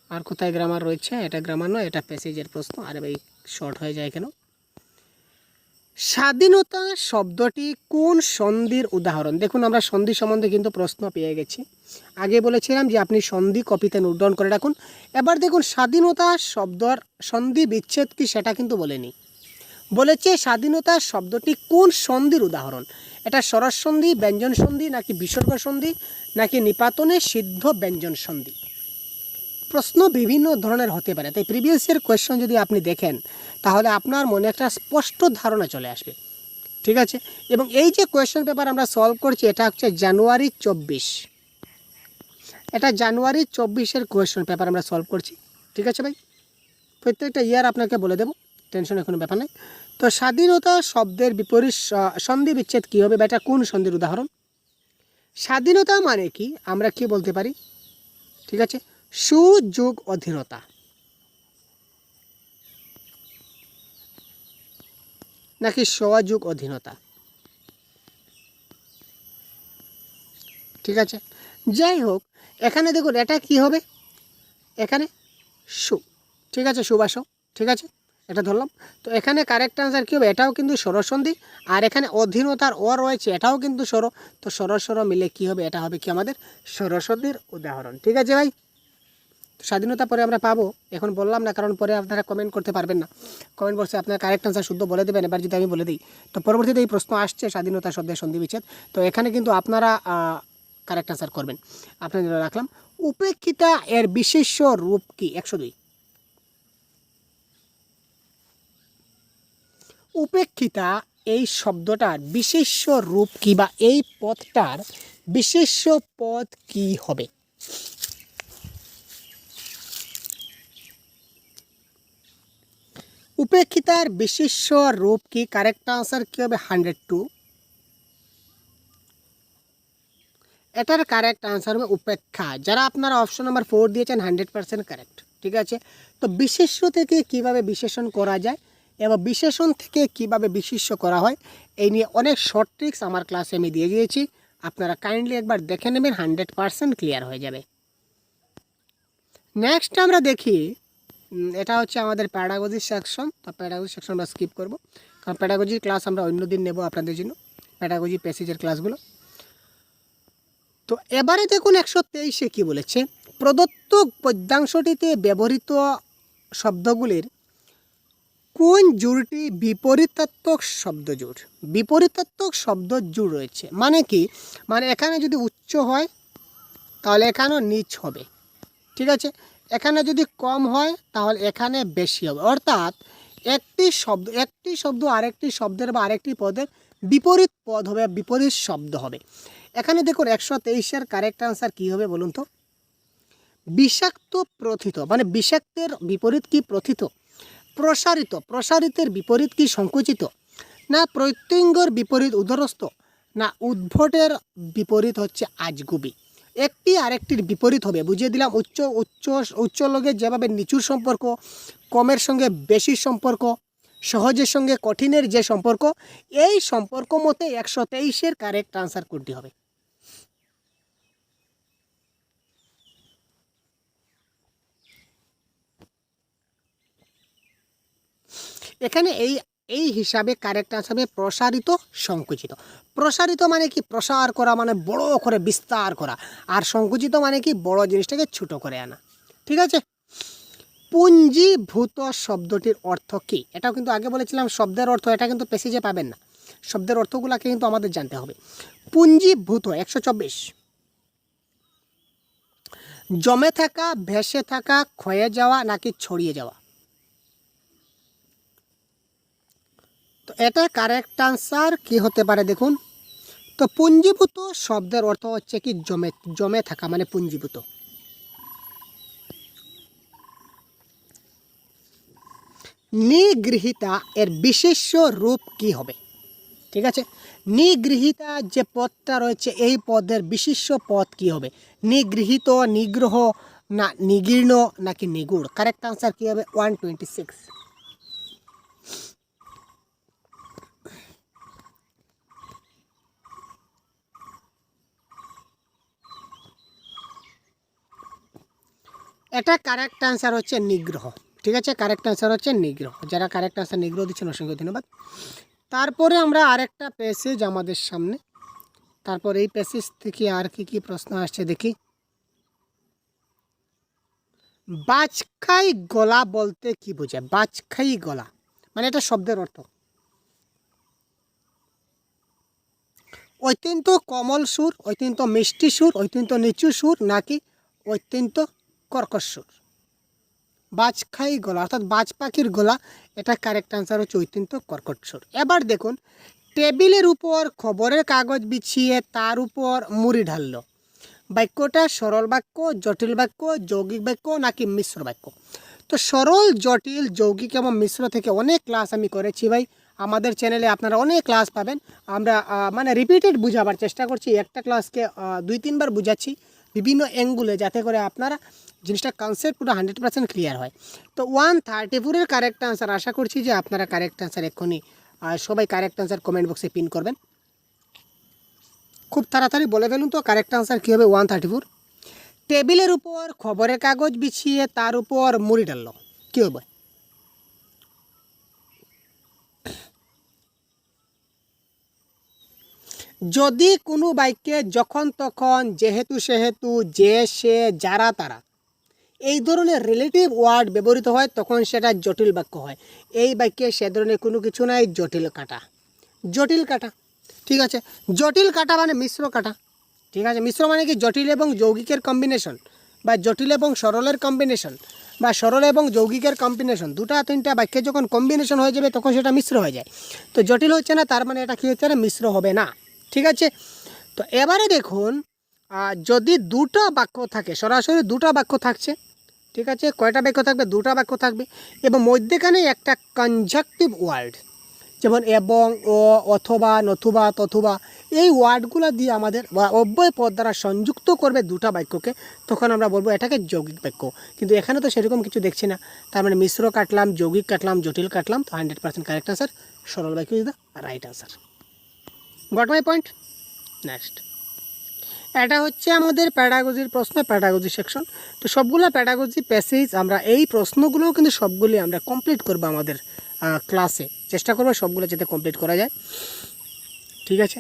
আর কোথায় গ্রামার রয়েছে, এটা গ্রামার নয়, এটা প্যাসেজের প্রশ্ন, আরে ভাই শর্ট হয়ে যায় কেন। স্বাধীনতা শব্দটি কোন সন্ধির উদাহরণ? দেখুন আমরা সন্ধি সম্বন্ধে কিন্তু প্রশ্ন পেয়ে গেছি। আগে বলেছিলাম যে আপনি সন্ধি কপিতে নোট ডাউন করে রাখুন। এবার দেখুন স্বাধীনতা শব্দর সন্ধি বিচ্ছেদ কি সেটা কিন্তু বলেনি। বলেছে স্বাধীনতা শব্দটি কোন সন্ধির উদাহরণ? এটা স্বরস সন্ধি, ব্যঞ্জন সন্ধি, নাকি বিসর্গ সন্ধি, নাকি নিপাতনে সিদ্ধ ব্যঞ্জন সন্ধি? প্রশ্ন বিভিন্ন ধরনের হতে পারে, তাই প্রিভিয়াস ইয়ার কোয়েশ্চন যদি আপনি দেখেন তাহলে আপনার মনে একটা স্পষ্ট ধারণা চলে আসবে। ঠিক আছে, এবং এই যে কোয়েশ্চন পেপার আমরা সলভ করছি এটা হচ্ছে জানুয়ারি 24, এটা জানুয়ারি 24-এর কোয়েশ্চন পেপার আমরা সলভ করছি। ঠিক আছে ভাই, প্রত্যেকটা ইয়ার আপনাকে বলে দেবো, টেনশনের কোনো ব্যাপার নেই। তো স্বাধীনতা শব্দের বিপরীত সন্ধি বিচ্ছেদ কী হবে বা এটা কোন সন্ধির উদাহরণ? স্বাধীনতা মানে কি আমরা কি বলতে পারি? ঠিক আছে, সুযোগ অধীনতা, নাকি স্বযোগ অধীনতা? ঠিক আছে, যাই হোক এখানে দেখুন এটা কি হবে, এখানে সু, ঠিক আছে, সুবাস, ঠিক আছে, এটা ধরলাম। তো এখানে কারেক্ট আনসার কী হবে, এটাও কিন্তু স্বরসন্ধি, আর এখানে অধীনতার অ রয়েছে এটাও কিন্তু স্বর, তো স্বর মিলে কি হবে, এটা হবে কি আমাদের স্বরসন্ধির উদাহরণ। ঠিক আছে ভাই, স্বাধীনতা পরে আমরা পাবো, এখন বললাম না কারণ পরে আপনারা কমেন্ট করতে পারবেন না, কমেন্ট বক্সে আপনার কারেক্ট আনসার শুদ্ধ বলে দেবেন। এবার যদি আমি বলে দিই তো পরবর্তীতে এই প্রশ্ন আসছে স্বাধীনতা শব্দের সন্ধি বিচ্ছেদ, তো এখানে কিন্তু আপনারা কারেক্ট আনসার করবেন। আপনাদের রাখলাম উপেক্ষিতা এর বিশেষ্য রূপ কি? 102। উপেক্ষিতা এই শব্দটার বিশেষ্য রূপ কি বা এই পদটার বিশেষ্য পদ কি হবে? উপেক্ষিতার বিশেষ্য রূপ কি? কারেক্ট আনসার কি হবে? 102। এটার কারেক্ট আনসার হবে উপেক্ষা। যারা আপনারা অপশন নাম্বার 4 দিয়েছেন 100% কারেক্ট। ঠিক আছে, তো বিশেষ্য থেকে কিভাবে বিশেষণ করা যায় এবং বিশেষণ থেকে কিভাবে বিশেষ্য করা হয় এই নিয়ে অনেক শর্ট ট্রিক্স আমার ক্লাসে আমি দিয়ে দিয়েছি, আপনারা কাইন্ডলি একবার দেখে নেবেন, 100% ক্লিয়ার হয়ে যাবে। নেক্সট আমরা দেখি, এটা হচ্ছে আমাদের প্যাডাগজি সেকশন। তো প্যাডাগজি সেকশন আমরা স্কিপ করব, কারণ প্যাডাগজির ক্লাস আমরা অন্য দিন নেব আপনাদের জন্য, প্যাডাগজি প্যাসেজের ক্লাসগুলো। তো এবারে দেখুন 123-এ কী বলেছে, প্রদত্ত পদ্যাংশটিতে ব্যবহৃত শব্দগুলির কোন জোড়টি বিপরীতাত্মক শব্দ জোড়? বিপরীতাত্মক শব্দ জোড় রয়েছে মানে কি, মানে এখানে যদি উচ্চ হয় তাহলে এখানেও নিচ হবে। ঠিক আছে, এখানে যদি কম হয় তাহলে এখানে বেশি হবে, অর্থাৎ একটি শব্দ আরেকটি শব্দের বা আরেকটি পদের বিপরীত পদ হবে, বিপরীত শব্দ হবে। এখানে দেখুন 123-এর কারেক্ট আনসার কী হবে বলুন তো? বিষাক্ত প্রথিত, মানে বিষাক্তের বিপরীত কি? প্রথিত। প্রসারিত, প্রসারিতের বিপরীত কি? সংকুচিত। না প্রত্যঙ্গর বিপরীত উদরস্থ, না উদ্ভটের বিপরীত হচ্ছে আজগুবি। একটি আরেকটির বিপরীত হবে, বুঝিয়ে দিলাম। উচ্চ উচ্চ উচ্চ লোকের যেভাবে নিচুর সম্পর্ক, কমের সঙ্গে বেশির সম্পর্ক, সহজের সঙ্গে কঠিনের যে সম্পর্ক, এই সম্পর্ক মতে 123-এর কারেক্ট আনসার কোনটি হবে? এখানে এই হিসাবে কারেক্ট আনসার হবে প্রসারিত, সংকুচিত। প্রসারিত মানে কি? প্রসার করা, মানে বড় করে বিস্তার করা, আর সংকুচিত মানে কি? বড় জিনিসটাকে ছোট করে আনা। ঠিক আছে, পুঞ্জীভূত শব্দটির অর্থ কি? এটাও কিন্তু আগে বলেছিলাম শব্দের অর্থ, এটা কিন্তু প্যাসেজে পাবেন না, শব্দের অর্থগুলোকে কিন্তু আমাদের জানতে হবে। পুঞ্জীভূত 124, জমে থাকা, ভেসে থাকা, ক্ষয়ে যাওয়া, নাকি ছড়িয়ে যাওয়া? তো এটা কারেক্ট আনসার কি হতে পারে দেখুন, তো পুঞ্জীভূত শব্দের অর্থ হচ্ছে কি? জমে জমে থাকা, মানে পুঞ্জীভূত। নিগৃহীতা এর বিশেষ্য রূপ কি হবে? ঠিক আছে, নিগৃহীতা যে পদটা রয়েছে এই পদের বিশেষ্য পদ কি হবে? নিগৃহীত, নিগ্রহ, না নিগীর্ণ, নাকি নিগুড়? কারেক্ট আনসার কি হবে? 126। এটা কারেক্ট আনসার হচ্ছে নিগ্রহ। ঠিক আছে, কারেক্ট আনসার হচ্ছে নিগ্রহ। যারা কারেক্ট আনসার নিগ্রহ দিচ্ছেন অসংখ্য ধন্যবাদ। তারপরে আমরা আরেকটা প্যাসেজ আমাদের সামনে, তারপর এই প্যাসেজ থেকে আর কি প্রশ্ন আসছে দেখি। বাজখাই গলা বলতে কি বোঝায়? বাজখাই গলা মানে এটা শব্দের অর্থ অত্যন্ত কোমল সুর, অত্যন্ত মিষ্টি সুর, অত্যন্ত নিচু সুর, নাকি অত্যন্ত কর্কশ সুর? বাজখাই গলা অর্থাৎ বাজ পাখির গলা, এটা কারেক্ট আনসার হচ্ছে অত্যন্ত কর্কশ সুর। এবার দেখুন, টেবিলের উপর খবরের কাগজ বিছিয়ে তার উপর মুড়ি ঢাললো, বাক্যটা সরল বাক্য, জটিল বাক্য, যৌগিক বাক্য, নাকি মিশ্র বাক্য? তো সরল, জটিল, যৌগিক এবং মিশ্র থেকে অনেক ক্লাস আমি করেছি ভাই। আমাদের চ্যানেলে আপনারা অনেক ক্লাস পাবেন। আমরা মানে রিপিটেড বুঝাবার চেষ্টা করছি, একটা ক্লাসকে 2-3 বার বুঝাচ্ছি বিভিন্ন অ্যাঙ্গুলে, যাতে করে আপনারা জিনিসটা কনসেপ্ট পুরো 100% ক্লিয়ার হয়। তো 134-এর কারেক্ট আনসার, আশা করছি যে আপনারা কারেক্ট আনসার এক্ষুনি সবাই কারেক্ট আনসার কমেন্ট বক্সে পিন করবেন। খুব তাড়াতাড়ি বলে ফেলুন তো কারেক্ট আনসার কী হবে 134। টেবিলের উপর খবরের কাগজ বিছিয়ে তার উপর মুড়ি ডাললো, কী হবে? যদি কোনো বাক্যে যখন তখন, যেহেতু সেহেতু, যে সে, যারা তারা এই ধরনের রিলেটিভ ওয়ার্ড ব্যবহৃত হয়, তখন সেটা জটিল বাক্য হয়। এই বাক্যে সে ধরনের কোনো কিছু নাই, জটিল কাটা, জটিল কাটা। ঠিক আছে, জটিল কাটা মানে মিশ্র কাটা। ঠিক আছে, মিশ্র মানে কি? জটিল এবং যৌগিকের কম্বিনেশন, বা জটিল এবং সরলের কম্বিনেশন, বা সরল এবং যৌগিকের কম্বিনেশন, 2-3টা বাক্যে যখন কম্বিনেশন হয়ে যাবে তখন সেটা মিশ্র হয়ে যায়। তো জটিল হচ্ছে না, তার মানে এটা কী হচ্ছে না? মিশ্র হবে না। ঠিক আছে, তো এবারে দেখুন, যদি দুটো বাক্য থাকে, সরাসরি দুটো বাক্য থাকছে, ঠিক আছে, কয়টা বাক্য থাকবে? দুটো বাক্য থাকবে, এবং মধ্যেখানে একটা কনজাংটিভ ওয়ার্ড, যেমন এবং, ও, অথবা, নতুবা, তথুবা, এই ওয়ার্ডগুলো দিয়ে আমাদের অব্যয় পদ দ্বারা সংযুক্ত করবে দুটা বাক্যকে, তখন আমরা বলবো এটাকে যৌগিক বাক্য। কিন্তু এখানে তো সেরকম কিছু দেখছি না, তার মানে মিশ্র কাটলাম, যৌগিক কাটলাম, জটিল কাটলাম, তো 100% কারেক্ট আনসার সরল বাক্য is the right answer. Got my point? Next, এটা হচ্ছে আমাদের প্যাডাগজির প্রশ্ন, প্যাডাগজি সেকশন। তো সবগুলো প্যাডাগজি প্যাসেজ আমরা, এই প্রশ্নগুলোও কিন্তু সবগুলি আমরা কমপ্লিট করবো আমাদের ক্লাসে, চেষ্টা করবো সবগুলো যাতে কমপ্লিট করা যায়। ঠিক আছে,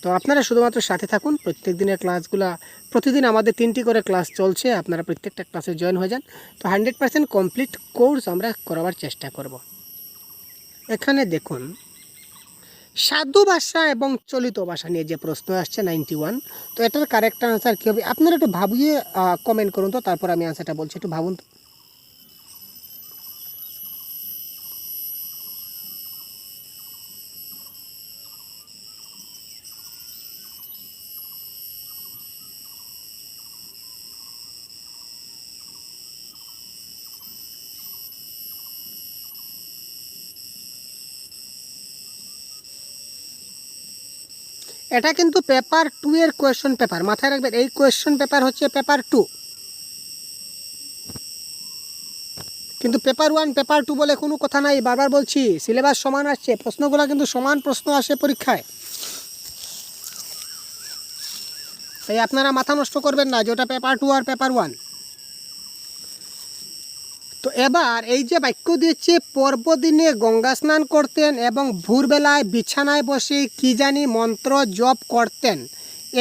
তো আপনারা শুধুমাত্র সাথে থাকুন। প্রত্যেক দিনের ক্লাসগুলো, প্রতিদিন আমাদের 3টি করে ক্লাস চলছে, আপনারা প্রত্যেকটা ক্লাসে জয়েন হয়ে যান। তো 100% কমপ্লিট কোর্স আমরা করাবার চেষ্টা করব। এখানে দেখুন, সাধু ভাষা এবং চলিত ভাষা নিয়ে যে প্রশ্ন আসছে 91, তো এটার কারেক্ট আনসার কী হবে? আপনারা একটু ভাবিয়ে কমেন্ট করুন, তো তারপর আমি আনসারটা বলছি, একটু ভাবুন তো। এটা কিন্তু পেপার 2 এর কোয়েশ্চন পেপার, মাথায় রাখবেন, এই কোয়েশ্চন পেপার হচ্ছে পেপার 2, কিন্তু পেপার 1 পেপার 2 বলে কোনো কথা নাই। বারবার বলছি, সিলেবাস সমান আসছে, প্রশ্নগুলো কিন্তু সমান প্রশ্ন আসে পরীক্ষায়, তাই আপনারা মাথা নষ্ট করবেন না যে ওটা পেপার 2 আর পেপার 1। তো এবার এই যে বাক্য দিচ্ছে, পর্বদিনে গঙ্গা স্নান করতেন এবং ভোরবেলায় বিছানায় বসে কি জানি মন্ত্র জপ করতেন,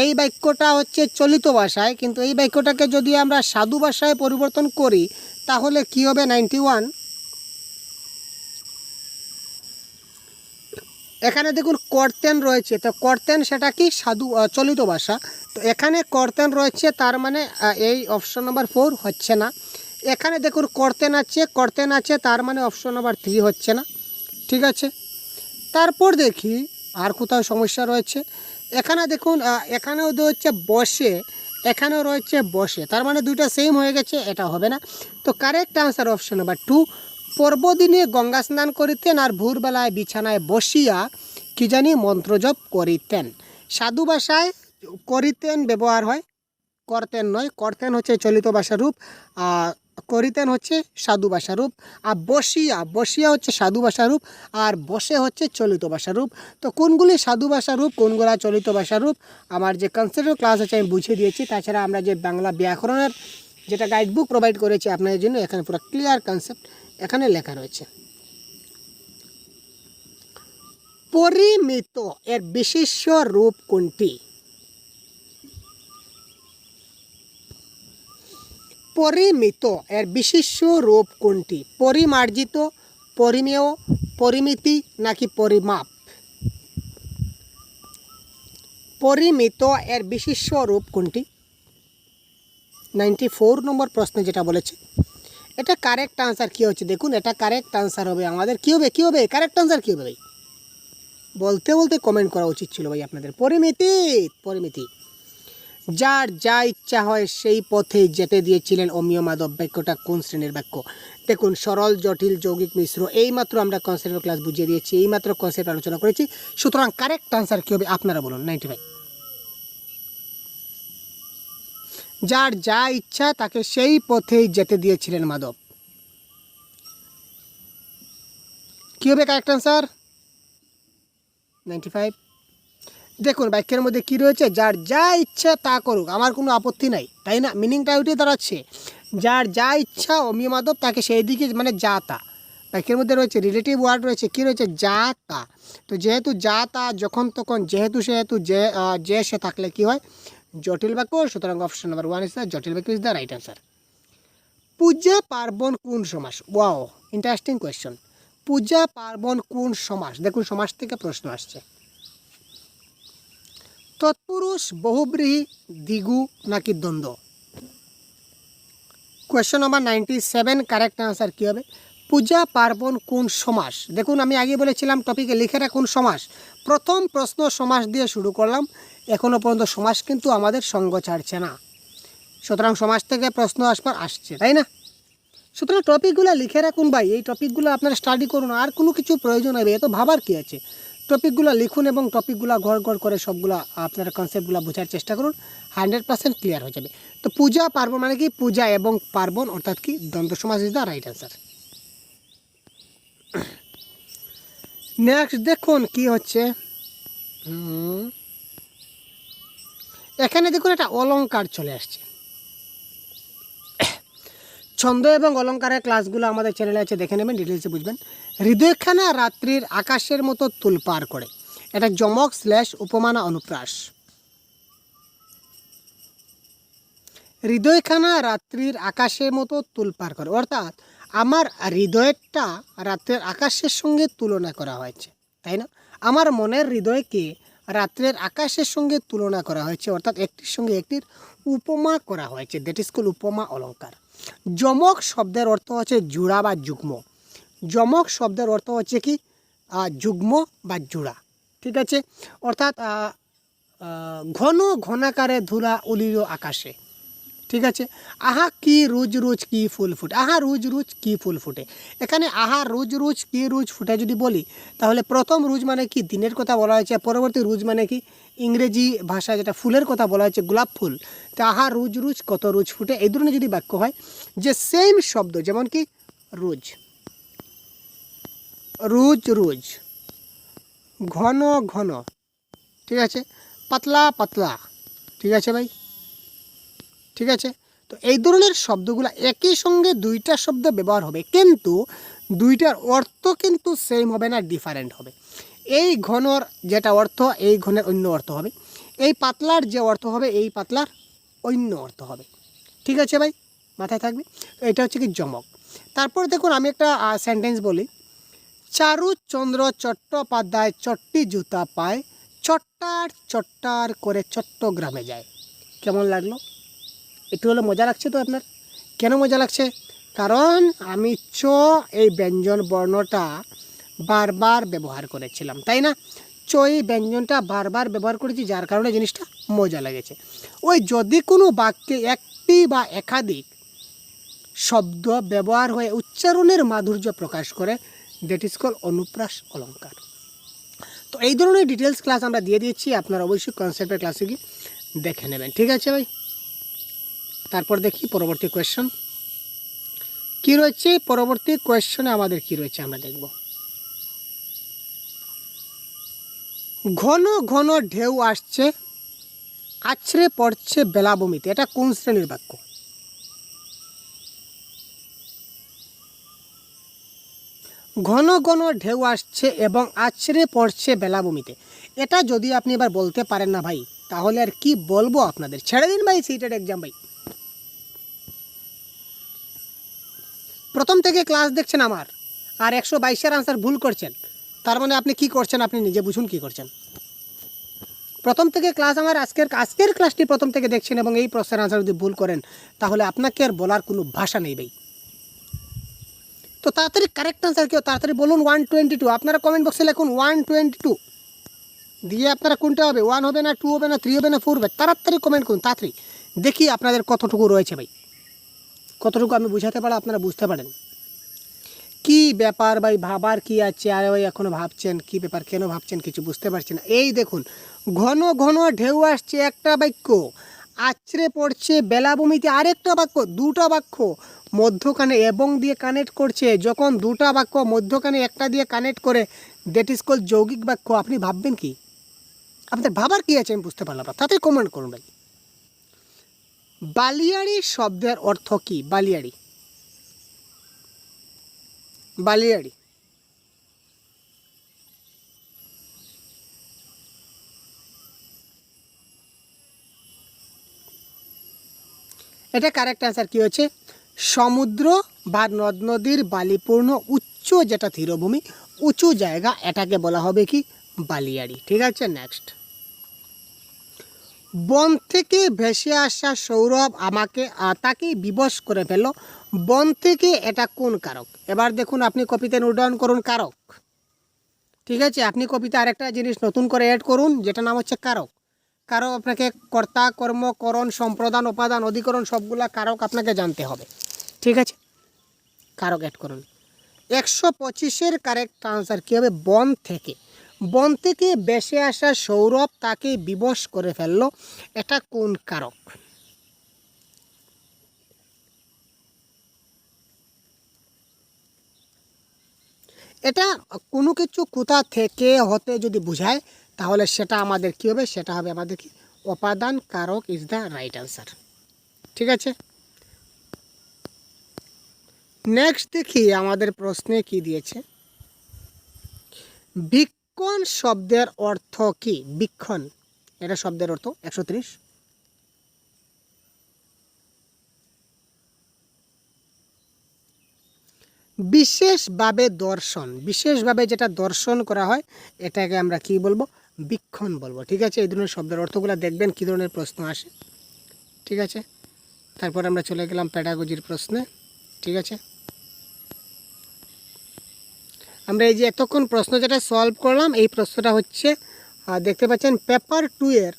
এই বাক্যটা হচ্ছে চলিত ভাষায়, কিন্তু এই বাক্যটাকে যদি আমরা সাধু ভাষায় পরিবর্তন করি তাহলে কি হবে? 91। এখানে দেখুন করতেন রয়েছে, তো করতেন সেটা কি? সাধু, চলিত ভাষা। তো এখানে করতেন রয়েছে, তার মানে এই অপশন নাম্বার 4 হচ্ছে না। এখানে দেখুন করতেন আছে, তার মানে অপশন নাম্বার 3 হচ্ছে না। ঠিক আছে, তারপর দেখি আর কোথাও সমস্যা রয়েছে। এখানে দেখুন, এখানেও হচ্ছে বসে, এখানেও রয়েছে বসে, তার মানে দুইটা সেম হয়ে গেছে, এটা হবে না। তো কারেক্ট আনসার অপশন নাম্বার 2, পর্বদিনে গঙ্গা স্নান করিতেন আর ভোরবেলায় বিছানায় বসিয়া কি জানি মন্ত্রজপ করিতেন। সাধু ভাষায় করিতেন ব্যবহার হয়, করতেন নয়। করতেন হচ্ছে চলিত ভাষার রূপ, করিতেন হচ্ছে সাধু ভাষার রূপ, আর বসিয়া হচ্ছে সাধু ভাষার রূপ, আর বসে হচ্ছে চলিত ভাষার রূপ। তো কোনগুলি সাধু ভাষার রূপ, কোনগুলা চলিত ভাষার রূপ, আমার যে কনসেপ্টের ক্লাস আছে আমি বুঝিয়ে দিয়েছি। তাছাড়া আমরা যে বাংলা ব্যাকরণের যেটা গাইড বুক প্রোভাইড করেছি আপনাদের জন্য, এখানে পুরো ক্লিয়ার কনসেপ্ট এখানে লেখা রয়েছে। পরিমিত এর বিশেষ্য রূপ কোনটি? পরিমিত এর বিশেষ্য রূপ কোনটি? পরিমার্জিত, পরিমেয়, পরিমিতি নাকি পরিমাপ? পরিমিত এর বিশেষ্য রূপ কোনটি? 94 নম্বর প্রশ্নে যেটা বলেছে, এটা কারেক্ট আনসার কী হচ্ছে দেখুন। এটা কারেক্ট আনসার হবে আমাদের কী হবে, কী হবে কারেক্ট আনসার কী হবে ভাই? বলতে বলতে কমেন্ট করা উচিত ছিল ভাই আপনাদের। পরিমিতি, পরিমিতি। যার যা ইচ্ছা হয় সেই পথে যেতে দিয়েছিলেন অমিয় মাধব, বাক্যটা কোন শ্রেণীর বাক্য? দেখুন, সরল, জটিল, যৌগিক, মিশ্র, এইমাত্র আমরা কনসেপ্টের ক্লাস বুঝিয়ে দিয়েছি, এইমাত্র কনসেপ্ট আলোচনা করেছি। সুতরাং কারেক্ট আনসার কী হবে আপনারা বলুন। 95। যার যা ইচ্ছা তাকে সেই পথেই যেতে দিয়েছিলেন মাধব, কী হবে কারেক্ট আনসার? 95। দেখুন, বাক্যের মধ্যে কী রয়েছে? যার যা ইচ্ছা তা করুক, আমার কোনো আপত্তি নাই, তাই না? মিনিংটা ওইটাই দাঁড়াচ্ছে, যার যা ইচ্ছা অমিয় মাধব তাকে সেই দিকে, মানে যা তা। বাক্যের মধ্যে রয়েছে রিলেটিভ ওয়ার্ড রয়েছে, কী রয়েছে? যা তা। তো যেহেতু যা তা, যখন তখন, যেহেতু সেহেতু, যে সে থাকলে কী হয়? জটিল বাক্য। সুতরাং অপশন নাম্বার 1 ইজ দ্য জটিল বাক্য, ইজ দ্য রাইট আনসার। পূজা পার্বণ কোন সমাস? Wow, interesting question. পূজা পার্বণ কোন সমাস? দেখুন, সমাস থেকে প্রশ্ন আসছে। তৎপুরুষ, বহুব্রীহি, দ্বিগু নাকি দ্বন্দ্ব? কোয়েশ্চন নাম্বার 97, কারেক্ট আনসার কী হবে? পূজা পার্বণ কোন সমাস? দেখুন, আমি আগে বলেছিলাম টপিকে লিখে রাখুন সমাস। প্রথম প্রশ্ন সমাস দিয়ে শুরু করলাম, এখনও পর্যন্ত সমাস কিন্তু আমাদের সঙ্গ ছাড়ছে না। সুতরাং সমাস থেকে প্রশ্ন আসছে, তাই না? সুতরাং টপিকগুলো লিখে রাখুন ভাই, এই টপিকগুলো আপনারা স্টাডি করুন, আর কোনো কিছু প্রয়োজন হবে এত ভাবার কী আছে? টপিকগুলো লিখুন এবং টপিকগুলো ঘর ঘর করে সবগুলো আপনারা কনসেপ্টগুলো বোঝার চেষ্টা করুন, 100% ক্লিয়ার হয়ে যাবে। তো পূজা পার্বণ মানে কি? পূজা এবং পার্বণ অর্থাৎ কি? দ্বন্দ্ব সমাস is the right answer. Next দেখুন কি হচ্ছে, এখানে দেখুন একটা অলংকার চলে আসছে। ছন্দ এবং অলংকারের ক্লাসগুলো আমাদের চ্যানেলে আছে, দেখে নেবেন, ডিটেলসে বুঝবেন। হৃদয়খানা রাত্রির আকাশের মতো তুলপার করে, এটা যমক / উপমানা অনুপ্রাস। হৃদয়খানা রাত্রির আকাশের মতো তুলপার করে, অর্থাৎ আমার হৃদয়টা রাত্রের আকাশের সঙ্গে তুলনা করা হয়েছে, তাই না? আমার মনের হৃদয়কে রাত্রের আকাশের সঙ্গে তুলনা করা হয়েছে, অর্থাৎ একটির সঙ্গে একটির উপমা করা হয়েছে, দ্যাট ইজ কল উপমা অলঙ্কার। যমক শব্দের অর্থ হচ্ছে জোড়া বা যুগ্ম। যমক শব্দের অর্থ হচ্ছে কি? যুগ্ম বা জোড়া, ঠিক আছে? অর্থাৎ ঘন ঘনাকারে ধুলা উলিল আকাশে, ঠিক আছে? আহা কি রোজ রোজ কি ফুল ফুটে, আহা রোজ রোজ কি ফুল ফুটে। এখানে আহা রোজ রোজ কি রোজ ফুটে যদি বলি, তাহলে প্রথম রোজ মানে কি? দিনের কথা বলা হয়েছে। পরবর্তী রোজ মানে কি? ইংরেজি ভাষায় যেটা ফুলের কথা বলা হয়েছে, গোলাপ ফুল। তো আহা রোজ রোজ কত রোজ ফুটে, এই ধরনের যদি বাক্য হয়, যে সেম শব্দ, যেমন কি রোজ, রোজ রোজ, ঘন ঘন, ঠিক আছে? পাতলা পাতলা, ঠিক আছে ভাই, ঠিক আছে? তো এই ধরনের শব্দগুলো একই সঙ্গে দুইটা শব্দ ব্যবহার হবে, কিন্তু দুইটার অর্থ কিন্তু সেম হবে না, ডিফারেন্ট হবে। এই ঘনর যেটা অর্থ, এই ঘনের অন্য অর্থ হবে। এই পাতলার যে অর্থ হবে, এই পাতলার অন্য অর্থ হবে, ঠিক আছে ভাই? মাথায় থাকবে। এটা হচ্ছে কি যমক। তারপর দেখুন, আমি একটা সেন্টেন্স বলি। চারুচন্দ্র চট্টোপাধ্যায় চট্টি জুতা পায়, চট্টার চট্টার করে চট্টগ্রামে যায়। কেমন লাগলো? একটু হলে মজা লাগছে তো আপনার? কেন মজা লাগছে? কারণ আমি এই ব্যঞ্জন বর্ণটা বারবার ব্যবহার করেছিলাম, তাই না? এই ব্যঞ্জনটা বারবার ব্যবহার করেছি, যার কারণে জিনিসটা মজা লেগেছে। ওই যদি কোনো বাক্যে একটি বা একাধিক শব্দ ব্যবহার হয়ে উচ্চারণের মাধুর্য প্রকাশ করে, দ্যাট ইজ কল অনুপ্রাস অলঙ্কার। তো এই ধরনের ডিটেলস ক্লাস আমরা দিয়ে দিয়েছি, আপনারা অবশ্যই কনসেপ্টের ক্লাসে গিয়ে দেখে নেবেন, ঠিক আছে ভাই? তারপর দেখি পরবর্তী কোয়েশ্চন কি রয়েছে। পরবর্তী কোয়েশ্চনে আমাদের কি রয়েছে আমরা দেখব। ঘন ঘন ঢেউ আসছে, আছড়ে পড়ছে বেলাভূমিতে, এটা কোন শ্রেণীর বাক্য? ঘন ঘন ঢেউ আসছে এবং আছড়ে পড়ছে বেলাভূমিতে। এটা যদি আপনি এবার বলতে পারেন না ভাই, তাহলে আর কি বলবো আপনাদের। ছেড়ে দিন ভাই সিটেড এক্সাম ভাই। প্রথম থেকে ক্লাস দেখছেন আমার, আর 122-এর আনসার ভুল করছেন, তার মানে আপনি কি করছেন আপনি নিজে বুঝুন কি করছেন। প্রথম থেকে ক্লাস আমার আজকের ক্লাসটি প্রথম থেকে দেখছেন এবং এই প্রশ্নের আনসার যদি ভুল করেন, তাহলে আপনাকে আর বলার কোনো ভাষা নেই ভাই। তো তাড়াতাড়ি কারেক্ট আনসার কেউ তাড়াতাড়ি বলুন 122। আপনারা কমেন্ট বক্সে লিখুন 122 দিয়ে আপনারা কোনটা হবে, 1 হবে না, 2 হবে না, 3 হবে না, 4 হবে, তাড়াতাড়ি কমেন্ট করুন তাড়াতাড়ি। দেখি আপনাদের কতটুকু রয়েছে ভাই, কতটুকু আমি বুঝাতে পারি আপনারা বুঝতে পারেন। কি ব্যাপার ভাই, ভাবার কি আছে? আরে ভাই এখনও ভাবছেন কি ব্যাপার, কেন ভাবছেন কিছু বুঝতে পারছি না। এই দেখুন ঘন ঘন ঢেউ আসছে একটা বাক্য, আছড়ে পড়ছে বেলাভূমিতে আরেকটা বাক্য, দুটো বাক্য মধ্যখানে এবং দিয়ে কানেক্ট করছে। যখন দুটা বাক্য মধ্যখানে একটা দিয়ে কানেক্ট করে, দ্যাট ইজ কল যৌগিক বাক্য। আপনি ভাববেন কি, আপনাদের ভাবার কি আছে আমি বুঝতে পারলাম না। তাতে কমেন্ট করুন ভাই। বালিয়াড়ি শব্দের অর্থ কি? বালিয়াড়ি, বালিয়াড়ি এটা কারেক্ট অ্যান্সার কি হচ্ছে? সমুদ্র বা নদ নদীর বালিপূর্ণ উচ্চ যেটা তীরভূমি, উঁচু জায়গা, এটাকে বলা হবে কি? বালিয়াড়ি। ঠিক আছে, নেক্সট। বন থেকে ভেসে আসা সৌরভ আমাকে তাকে বিবশ করে ফেল। বন থেকে এটা কোন কারক? এবার দেখুন আপনি কপিতে নোট ডাউন করুন কারক। ঠিক আছে, আপনি কপিতে আরেকটা জিনিস নতুন করে অ্যাড করুন, যেটা নাম হচ্ছে কারক। কারক আপনাকে কর্তা, কর্ম, করণ, সম্প্রদান, উপাদান, অধিকরণ সবগুলা কারক আপনাকে জানতে হবে। ঠিক আছে, কারক অ্যাড করুন। 125-এর কারেক্ট আনসার কী হবে? বন থেকে। বন থেকে ভেসে আসা সৌরভ তাকে বিবশ করে ফেললো, এটা কোন কারক? এটা কোনো কিছু কোথা থেকে হতে যদি বোঝায়, তাহলে সেটা আমাদের কী হবে? সেটা হবে আমাদের কি? উপাদান কারক ইজ দ্য রাইট আনসার। ঠিক আছে, নেক্সট দেখি আমাদের প্রশ্নে কি দিয়েছে। বীক্ষণ শব্দের অর্থ কি? বীক্ষণ এটা শব্দের অর্থ 130। বিশেষভাবে দর্শন, বিশেষভাবে যেটা দর্শন করা হয় এটাকে আমরা কি বলবো? বীক্ষণ বলবো। ঠিক আছে, এই ধরনের শব্দের অর্থগুলো দেখবেন কী ধরনের প্রশ্ন আসে। ঠিক আছে, তারপর আমরা চলে গেলাম প্যাডাগজির প্রশ্নে। ঠিক আছে, আমরা এই যে এতক্ষণ প্রশ্ন যেটা সলভ করলাম, এই প্রশ্নটা হচ্ছে দেখতে পাচ্ছেন পেপার 2 এর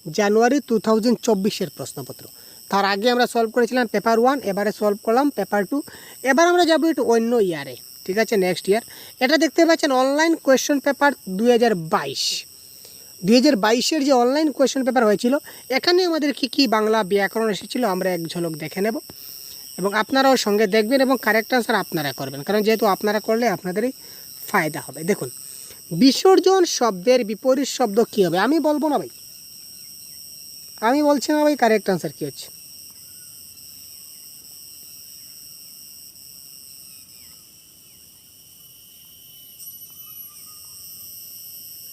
জানুয়ারি 2024-এর প্রশ্নপত্র। তার আগে আমরা সলভ করেছিলাম পেপার 1, এবারে সলভ করলাম পেপার 2। এবার আমরা যাবো একটু অন্য ইয়ারে। ঠিক আছে, নেক্সট ইয়ার। এটা দেখতে পাচ্ছেন অনলাইন কোয়েশ্চেন পেপার 2022। 2022-এর যে অনলাইন কোয়েশ্চেন পেপার হয়েছিল, এখানে আমাদের কী কী বাংলা ব্যাকরণ এসেছিলো আমরা এক ঝলক দেখে নেব, এবং আপনারাও সঙ্গে দেখবেন এবং কারেক্ট আনসার আপনারা করবেন, কারণ যেহেতু আপনারা করলে আপনাদেরই ফায়দা হবে। দেখুন, বিসর্জন শব্দের বিপরীত শব্দ কী হবে? আমি বলবো না ভাই, আমি বলছি না ভাই, কারেক্ট আনসার কী হচ্ছে?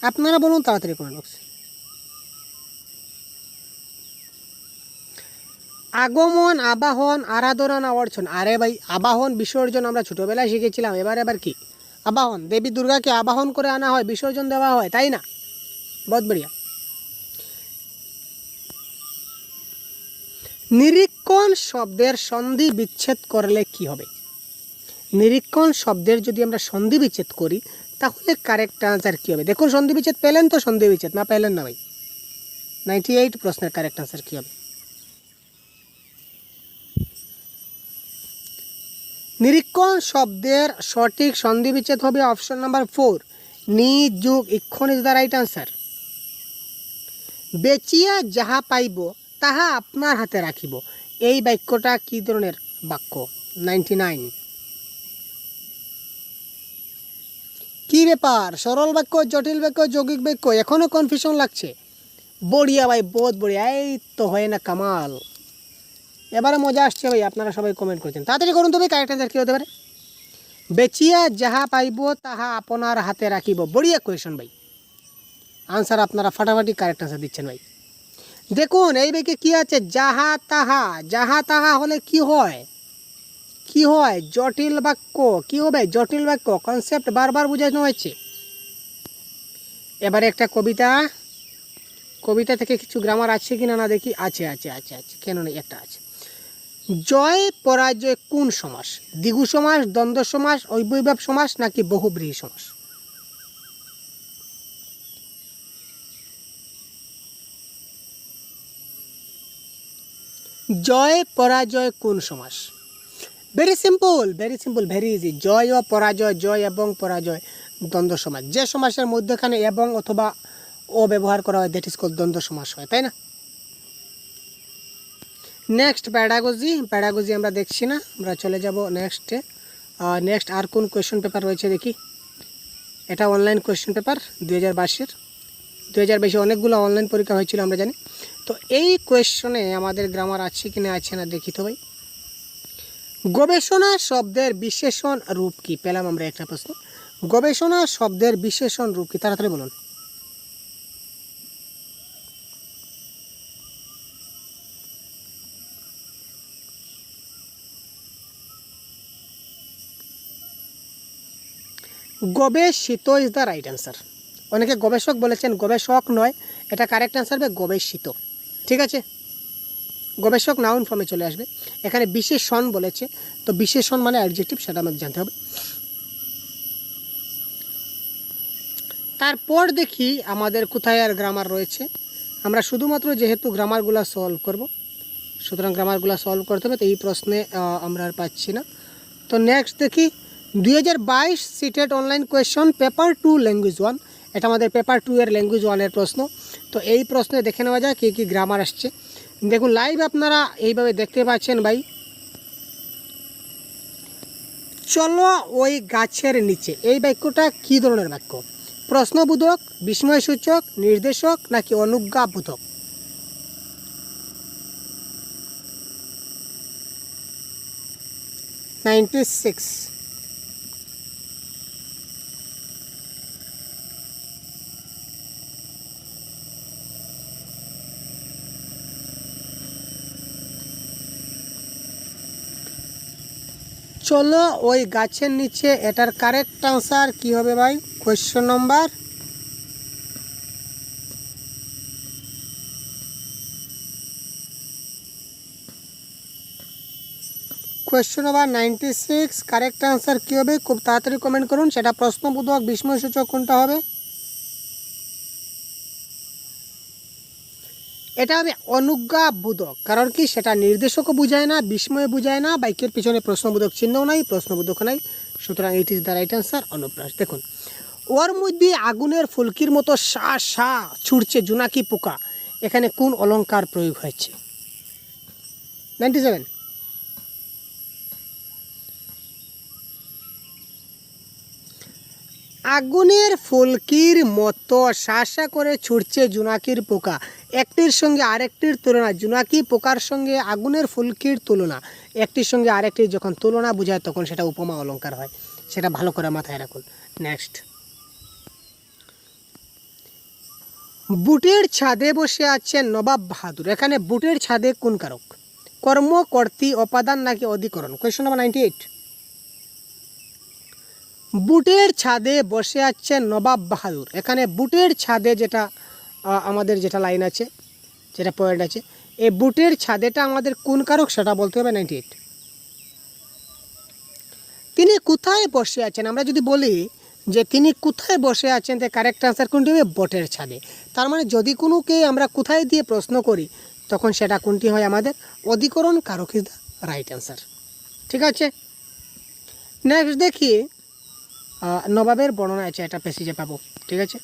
আপনারা বলুন তাড়াতাড়ি কমেন্ট বক্সে। আগমন, আবাহন, আরাধনা না অর্চন? আরে ভাই, আবাহন বিসর্জন আমরা ছোটোবেলায় শিখেছিলাম। এবার কি? আবাহন, দেবী দুর্গাকে আবাহন করে আনা হয়, বিসর্জন দেওয়া হয়, তাই না? বহুত বঢ়িয়া। নিরীক্ষণ শব্দের সন্ধি বিচ্ছেদ করলে কি হবে? নিরীক্ষণ শব্দের যদি আমরা সন্ধি বিচ্ছেদ করি, তাহলে কারেক্ট আনসার কী হবে? দেখুন, সন্ধি বিচ্ছেদ পেলেন তো? সন্ধি বিচ্ছেদ না পেলেন না ভাই? 98 প্রশ্নের কারেক্ট আনসার কী হবে? নিরীক্ষণ শব্দের সঠিক সন্ধি বিচ্ছেদ হবে অপশন নাম্বার 4, নি যুগ ইক্ষণ ইজ দ্য রাইট আনসার। বেচিয়া যাহা পাইব তাহা আপনার হাতে রাখিব, এই বাক্যটা কী ধরনের বাক্য? 99। কী ব্যাপার, সরল বাক্য, জটিল বাক্য, যৌগিক বাক্য, এখনও কনফিউশন লাগছে? বড়িয়া ভাই, বহুত বড়িয়া, এই তো হয় না কামাল। এবারে মজা আসছে ভাই, আপনারা সবাই কমেন্ট করছেন, তাড়াতাড়ি করুন তবে কারেক্ট অ্যান্সার কী হতে পারে? বেচিয়া যাহা পাইব তাহা আপনার হাতে রাখিব। বড়িয়া কোয়েশন ভাই, আনসার আপনারা ফাটাফাটি কারেক্ট আনসার দিচ্ছেন ভাই। দেখুন এই ব্যাগে কি আছে, যাহা তাহা। যাহা তাহা হলে কি হয়, কি হয়, জটিল বাক্য। কি হবে, জটিল বাক্য। কনসেপ্ট বারবার বোঝানো হয়েছে। এবারে একটা কবিতা, কবিতা থেকে কিছু গ্রামার আছে কি না না দেখি। আছে আছে আছে আছে, কেন নেই, একটা আছে। জয় পরাজয় কোন সমাস? দ্বিগু সমাস, দ্বন্দ্ব সমাস, অব্যয়ভাব সমাস নাকি বহুব্রীহি সমাস? জয় পরাজয় কোন সমাস? Very simple, very simple, very easy. জয় ও পরাজয়, জয় এবং পরাজয় দ্বন্দ্ব সমাস। যে সমাসের মধ্যখানে এবং অথবা ও ব্যবহার করা হয় দ্যাট ইজ কল দ্বন্দ্ব সমাস হয়, তাই না? Next pedagogy. প্যাডাগজি আমরা দেখছি না, আমরা চলে যাব নেক্সটে। নেক্সট আর কোন কোয়েশ্চেন পেপার রয়েছে দেখি। এটা অনলাইন কোয়েশ্চেন পেপার 2022-এর। 2022-এ অনেকগুলো অনলাইন পরীক্ষা হয়েছিল আমরা জানি। তো এই কোয়েশ্চনে আমাদের গ্রামার আছে কি না আছে না দেখি তো ভাই। গবেষণা শব্দের বিশেষণ রূপ কি? পেলাম আমরা একটা প্রশ্ন। গবেষণা শব্দের বিশেষণ রূপ কি? তাড়াতাড়ি বলুন। গবেষিত ইজ দ্য রাইট অ্যান্সার। অনেকে গবেষক বলেছেন, গবেষক নয়, এটা কারেক্ট অ্যান্সার হবে গবেষিত। ঠিক আছে, গবেষক নাউন ফর্মে চলে আসবে। এখানে বিশেষণ বলেছে, তো বিশেষণ মানে অ্যাডজেক্টিভ, সেটা আমাদের জানতে হবে। তারপর দেখি আমাদের কোথায় আর গ্রামার রয়েছে। আমরা শুধুমাত্র যেহেতু গ্রামারগুলো সলভ করব, সুতরাং গ্রামারগুলো সলভ করতে হবে, তো এই প্রশ্নে আমরা আর পাচ্ছি না। তো নেক্সট দেখি 2022 CTET online question paper 2 language 1। এটা আমাদের পেপার 2 এর ল্যাঙ্গুয়েজ 1-এর প্রশ্ন। তো এই প্রশ্নে দেখে নেওয়া যায় কী কী গ্রামার আসছে। দেখুন লাইভ আপনারা এইভাবে দেখতে পাচ্ছেন ভাই। চলো ওই গাছের নিচে, এই বাক্যটা কী ধরনের বাক্য? প্রশ্নবোধক, বিস্ময়সূচক, নির্দেশক নাকি অনুজ্ঞাবোধক? Ninety six. চলো ওই গাছের নিচে, এটার কারেক্ট আনসার কি হবে ভাই? Question number question number 96 correct answer কী হবে? খুব তাড়াতাড়ি কমেন্ট করুন। সেটা প্রশ্নবোধক, বিস্ময়সূচক কোনটা হবে? এটা হবে অনুজ্ঞাবোধক। কারণ কি, সেটা নির্দেশকও বুঝায় না, বিস্ময় বুঝায় না, বাইকের পিছনে প্রশ্নবোধক চিহ্নও নাই, প্রশ্নবোধক নাই, সুতরাং it is the right answer অনুপ্রাস। দেখুন, ওর মধ্যে আগুনের ফুলকির মতো সা সা ছুটছে জোনাকি পোকা, এখানে কোন অলংকার প্রয়োগ হয়েছে? 97। আগুনের ফুলকির মতো শাসা করে ছুটছে জোনাকির পোকা, একটির সঙ্গে আরেকটির তুলনা। জোনাকি পোকার সঙ্গে আগুনের ফুলকির তুলনা, একটির সঙ্গে আরেকটির যখন তুলনা বোঝায় তখন সেটা উপমা অলংকার হয়। সেটা ভালো করে মাথায় রাখুন। নেক্সট, বুটের ছাদে বসে আছেন নবাব বাহাদুর, এখানে বুটের ছাদে কোন কারক? কর্ম, কর্তৃ, অপাদান নাকি অধিকরণ? Question number 98। বুটের ছাদে বসে আছেন নবাব বাহাদুর, এখানে বুটের ছাদে যেটা আমাদের যেটা লাইন আছে, যেটা পয়েন্ট আছে, এই বুটের ছাদেটা আমাদের কোন কারক সেটা বলতে হবে। 98। তিনি কোথায় বসে আছেন, আমরা যদি বলি যে তিনি কোথায় বসে আছেন, তো কারেক্ট আনসার কোনটি হবে? বটের ছাদে। তার মানে যদি কোনোকে আমরা কোথায় দিয়ে প্রশ্ন করি তখন সেটা কোনটি হয়? আমাদের অধিকরণ কারক ইজ দ্য রাইট আনসার। ঠিক আছে, নেক্সট দেখি নবাবের বর্ণনা আছে, এটা পেসিজে পাবো। ঠিক আছে,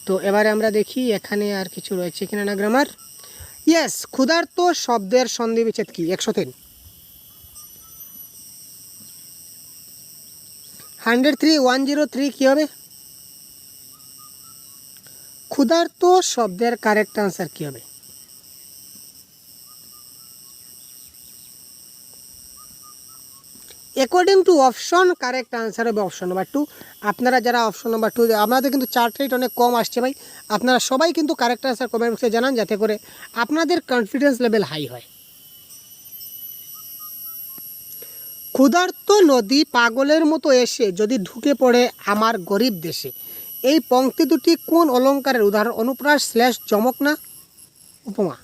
তো এবারে আমরা দেখি এখানে আর কিছু রয়েছে কিনা না গ্রামার। ইয়েস, ক্ষুধার্ত শব্দের সন্ধি বিচ্ছেদ কি? 103। 103 103 কী হবে? ক্ষুধার্ত শব্দের কারেক্ট আনসার কী হবে? According to option correct answer হবে অপশন নাম্বার 2। আপনারা যারা অপশন নাম্বার 2, আপনাদের কিন্তু চার্ট রেট অনেক কম আসছে ভাই, আপনারা সবাই কিন্তু কারেক্ট আনসার কমেন্ট বক্সে জানান, যাতে করে আপনাদের কনফিডেন্স লেভেল হাই হয়। ক্ষুধার্ত নদী পাগলের মতো এসে যদি ঢুকে পড়ে আমার গরিব দেশে, এই পংক্তি দুটি কোন অলঙ্কারের উদাহরণ? অনুপ্রাস / যমক না উপমা?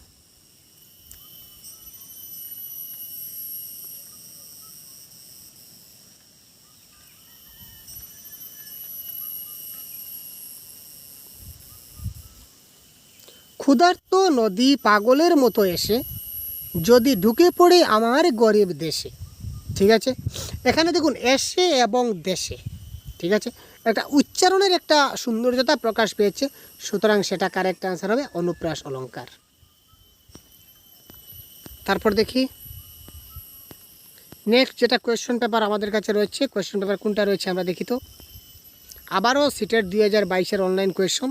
ক্ষুধার্ত নদী পাগলের মতো এসে যদি ঢুকে পড়ে আমার গরিব দেশে, ঠিক আছে। এখানে দেখুন এসে এবং দেশে, ঠিক আছে, একটা উচ্চারণের একটা সৌন্দর্যতা প্রকাশ পেয়েছে, সুতরাং সেটা কারেক্ট আনসার হবে অনুপ্রাস অলঙ্কার। তারপর দেখি নেক্সট যেটা কোয়েশ্চন পেপার আমাদের কাছে রয়েছে, কোয়েশ্চন পেপার কোনটা রয়েছে আমরা দেখি তো। আবারও সিটেট 2022-এর অনলাইন কোয়েশ্চন।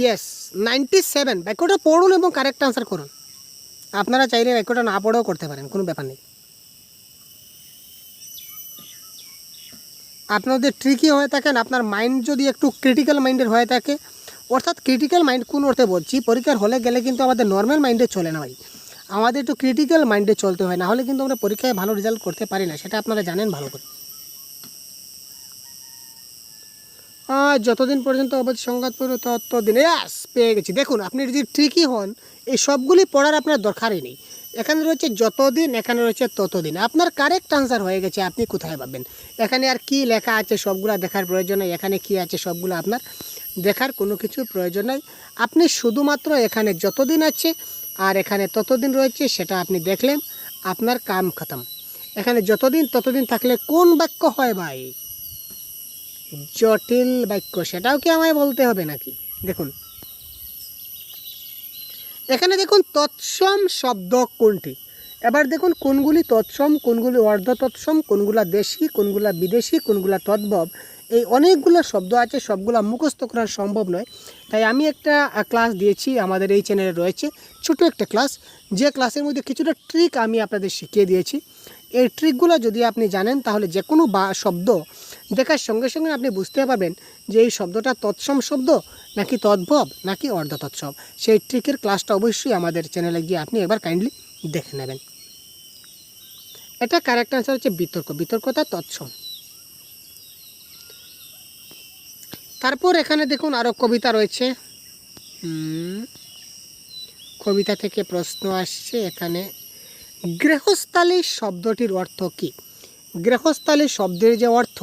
ইয়েস 97, বাক্যটা পড়ুন এবং কারেক্ট আনসার করুন। আপনারা চাইলে বাক্যটা না পড়েও করতে পারেন, কোনো ব্যাপার নেই। আপনাদের ট্রিকি হয়ে থাকেন, আপনার মাইন্ড যদি একটু ক্রিটিক্যাল মাইন্ডের হয়ে থাকে, অর্থাৎ ক্রিটিক্যাল মাইন্ড কোন অর্থে বলছি, পরীক্ষার হলে গেলে কিন্তু আমাদের নর্মাল মাইন্ডে চলে না ভাই, আমাদের একটু ক্রিটিক্যাল মাইন্ডে চলতে হয়, না হলে কিন্তু আমরা পরীক্ষায় ভালো রেজাল্ট করতে পারি না, সেটা আপনারা জানেন ভালো করে। যতদিন পর্যন্ত অবধি সংঘাত পড়বে ততদিন, ইয়াস পেয়ে গেছি। দেখুন আপনি যদি ট্রিকি হন, এই সবগুলি পড়ার আপনার দরকারই নেই। এখানে রয়েছে যতদিন, এখানে রয়েছে ততদিন, আপনার কারেক্ট আনসার হয়ে গেছে, আপনি কোথায় পাবেন? এখানে আর কি লেখা আছে সবগুলো দেখার প্রয়োজন নেই, এখানে কি আছে সবগুলো আপনার দেখার কোনো কিছু প্রয়োজন নেই। আপনি শুধুমাত্র এখানে যতদিন আছে আর এখানে ততদিন রয়েছে সেটা আপনি দেখলেন, আপনার কাম খতম। এখানে যতদিন ততদিন থাকলে কোন বাক্য হয় ভাই? জটিল বাক্য, সেটাও কি আমায় বলতে হবে নাকি? দেখুন এখানে দেখুন তৎসম শব্দ কোনটি, এবার দেখুন কোনগুলি তৎসম, কোনগুলি অর্ধ তৎসম, কোনগুলা দেশি, কোনগুলা বিদেশি, কোনগুলা তদ্ভব। এই অনেকগুলো শব্দ আছে, সবগুলা মুখস্থ করা সম্ভব নয়, তাই আমি একটা ক্লাস দিয়েছি, আমাদের এই চ্যানেলে রয়েছে ছোটো একটা ক্লাস, যে ক্লাসের মধ্যে কিছুটা ট্রিক আমি আপনাদের শিখিয়ে দিয়েছি। এই ট্রিকগুলো যদি আপনি জানেন, তাহলে যে কোনো শব্দ দেখার সঙ্গে সঙ্গে আপনি বুঝতে পারবেন যে এই শব্দটা তৎসম শব্দ নাকি তদ্ভব নাকি অর্ধ তৎসম। সেই ট্রিকের ক্লাসটা অবশ্যই আমাদের চ্যানেলে গিয়ে আপনি একবার কাইন্ডলি দেখে নেবেন। এটা কারেক্ট আনসার হচ্ছে বিতর্ক, বিতর্কতা তৎসম। তারপর এখানে দেখুন আরও কবিতা রয়েছে, কবিতা থেকে প্রশ্ন আসছে। এখানে গৃহস্থালী শব্দটির অর্থ কী? গৃহস্থালী শব্দের যে অর্থ,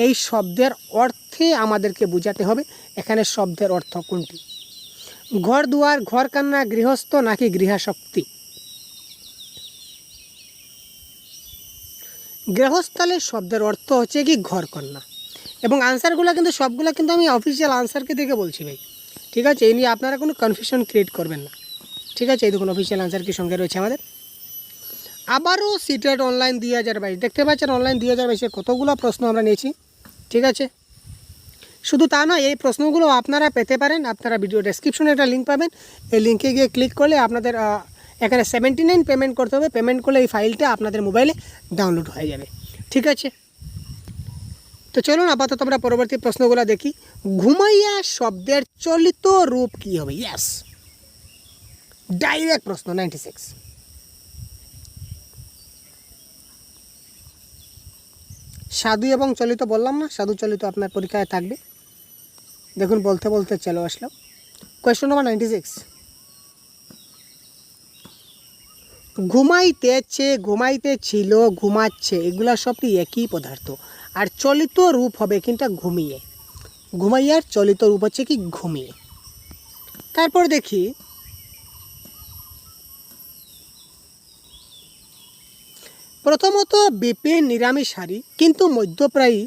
এই শব্দের অর্থে আমাদেরকে বোঝাতে হবে এখানে শব্দের অর্থ কোনটি। ঘর দুয়ার, ঘর কান্না, গৃহস্থ নাকি গৃহাশক্তি? গৃহস্থালী শব্দের অর্থ হচ্ছে কি ঘর কন্যা, এবং আনসারগুলো কিন্তু সবগুলো কিন্তু আমি অফিসিয়াল আনসারকে দেখে বলছি ভাই, ঠিক আছে? এই নিয়ে আপনারা কোনো কনফিউশন ক্রিয়েট করবেন না, ঠিক আছে? এই দেখুন অফিসিয়াল আনসার কি সঙ্গে রয়েছে আমাদের। আবারও সিটেট অনলাইন 2022, দেখতে পাচ্ছেন অনলাইন 2022-এ কতগুলো প্রশ্ন আমরা নিয়েছি, ঠিক আছে? শুধু তা নয়, এই প্রশ্নগুলো আপনারা পেতে পারেন, আপনারা ভিডিও ডেসক্রিপশনে একটা লিঙ্ক পাবেন, এই লিঙ্কে গিয়ে ক্লিক করলে আপনাদের এখানে 79 পেমেন্ট করতে হবে, পেমেন্ট করলে এই ফাইলটা আপনাদের মোবাইলে ডাউনলোড হয়ে যাবে, ঠিক আছে? তো চলুন আপাতত আমরা পরবর্তী প্রশ্নগুলো দেখি। ঘুমাইয়া শব্দের চলিত রূপ কী হবে? ইয়েস, ডাইরেক্ট প্রশ্ন 96। সাধু এবং চলিত বললাম না, সাধু চলিত আপনার পরীক্ষায় থাকবে। দেখুন বলতে বলতে চলে আসলো কোয়েশ্চন নাম্বার 96। ঘুমাইতেছে, ঘুমাইতেছিল, ঘুমাচ্ছে, এগুলা সবটি একই পদার্থ, আর চলিত রূপ হবে কিন্তু ঘুমিয়ে। ঘুমাইয়ার চলিত রূপ হচ্ছে কি ঘুমিয়ে। তারপর দেখি প্রথমত বিপিন নিরামিষহারী কিন্তু মধ্যপ্রায়ী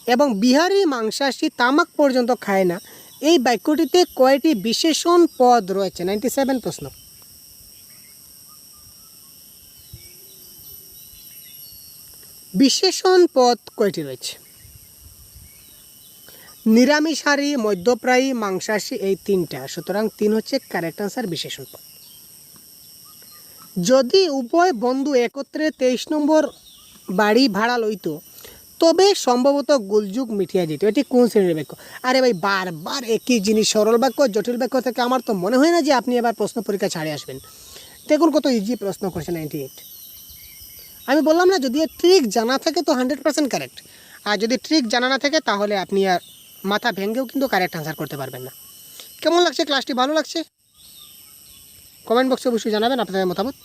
এবং বিহারি মাংসাশী, তামাক পর্যন্ত খায় না, এই বাক্যটিতে কয়টি বিশেষণ পদ রয়েছে? 97 প্রশ্ন। বিশেষণ পদ কয়টি রয়েছে? নিরামিষহারী, মধ্যপ্রায়ী, মাংসাশী, এই তিনটা, সুতরাং 3 হচ্ছে কারেক্ট আনসার বিশেষণ পদ। যদি উভয় বন্ধু একত্রে 23 নম্বর বাড়ি ভাড়া লইত তবে সম্ভবত গোলযোগ মিটিয়া যেত। এটি কোন শ্রেণীর বাক্য? আরে ভাই বারবার একই জিনিস, সরল বাক্য জটিল বাক্য থেকে আমার তো মনে হয় না যে আপনি এবার প্রশ্ন পরীক্ষা ছাড়ে আসবেন। দেখুন কত ইজি প্রশ্ন করছে 98। আমি বললাম না, যদি ট্রিক জানা থাকে তো 100% কারেক্ট, আর যদি ট্রিক জানা না থাকে তাহলে আপনি আর মাথা ভেঙেও কিন্তু কারেক্ট আনসার করতে পারবেন না। কেমন লাগছে ক্লাসটি? ভালো লাগছে? কমেন্ট বক্সে অবশ্যই জানাবেন আপনাদের মতামত।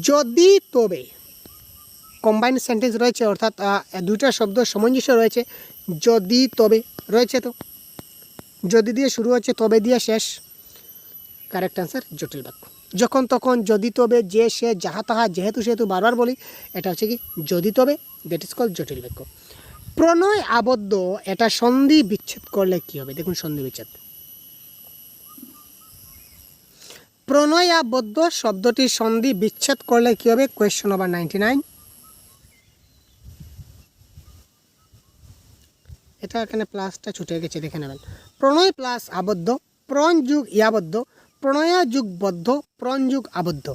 যদি তবে কম্বাইন্ড সেন্টেন্স রয়েছে, অর্থাৎ দুইটা শব্দ সামঞ্জস্য রয়েছে। যদি তবে রয়েছে, তো যদি দিয়ে শুরু হচ্ছে, তবে দিয়ে শেষ। কারেক্ট আনসার জটিল বাক্য। যখন তখন, যদি তবে, যে সে, যাহা তাহা, যেহেতু সেহেতু বারবার বলি, এটা হচ্ছে কি যদি তবে, দ্যাট ইজ কল জটিল বাক্য। প্রণয় আবদ্ধ, এটা সন্ধি বিচ্ছেদ করলে কি হবে? দেখুন সন্ধি বিচ্ছেদ। প্রণয় আবদ্ধ শব্দটি সন্ধি বিচ্ছেদ করলে কি হবে? Question number 99। এটা এখানে প্লাসটা ছুটে গেছে, দেখে নেবেন। প্রণয় প্লাস আবদ্ধ, প্রণ যুগ ইয়াবদ্ধ, প্রণয়া যুগ বদ্ধ, প্রণ যুগ আবদ্ধ।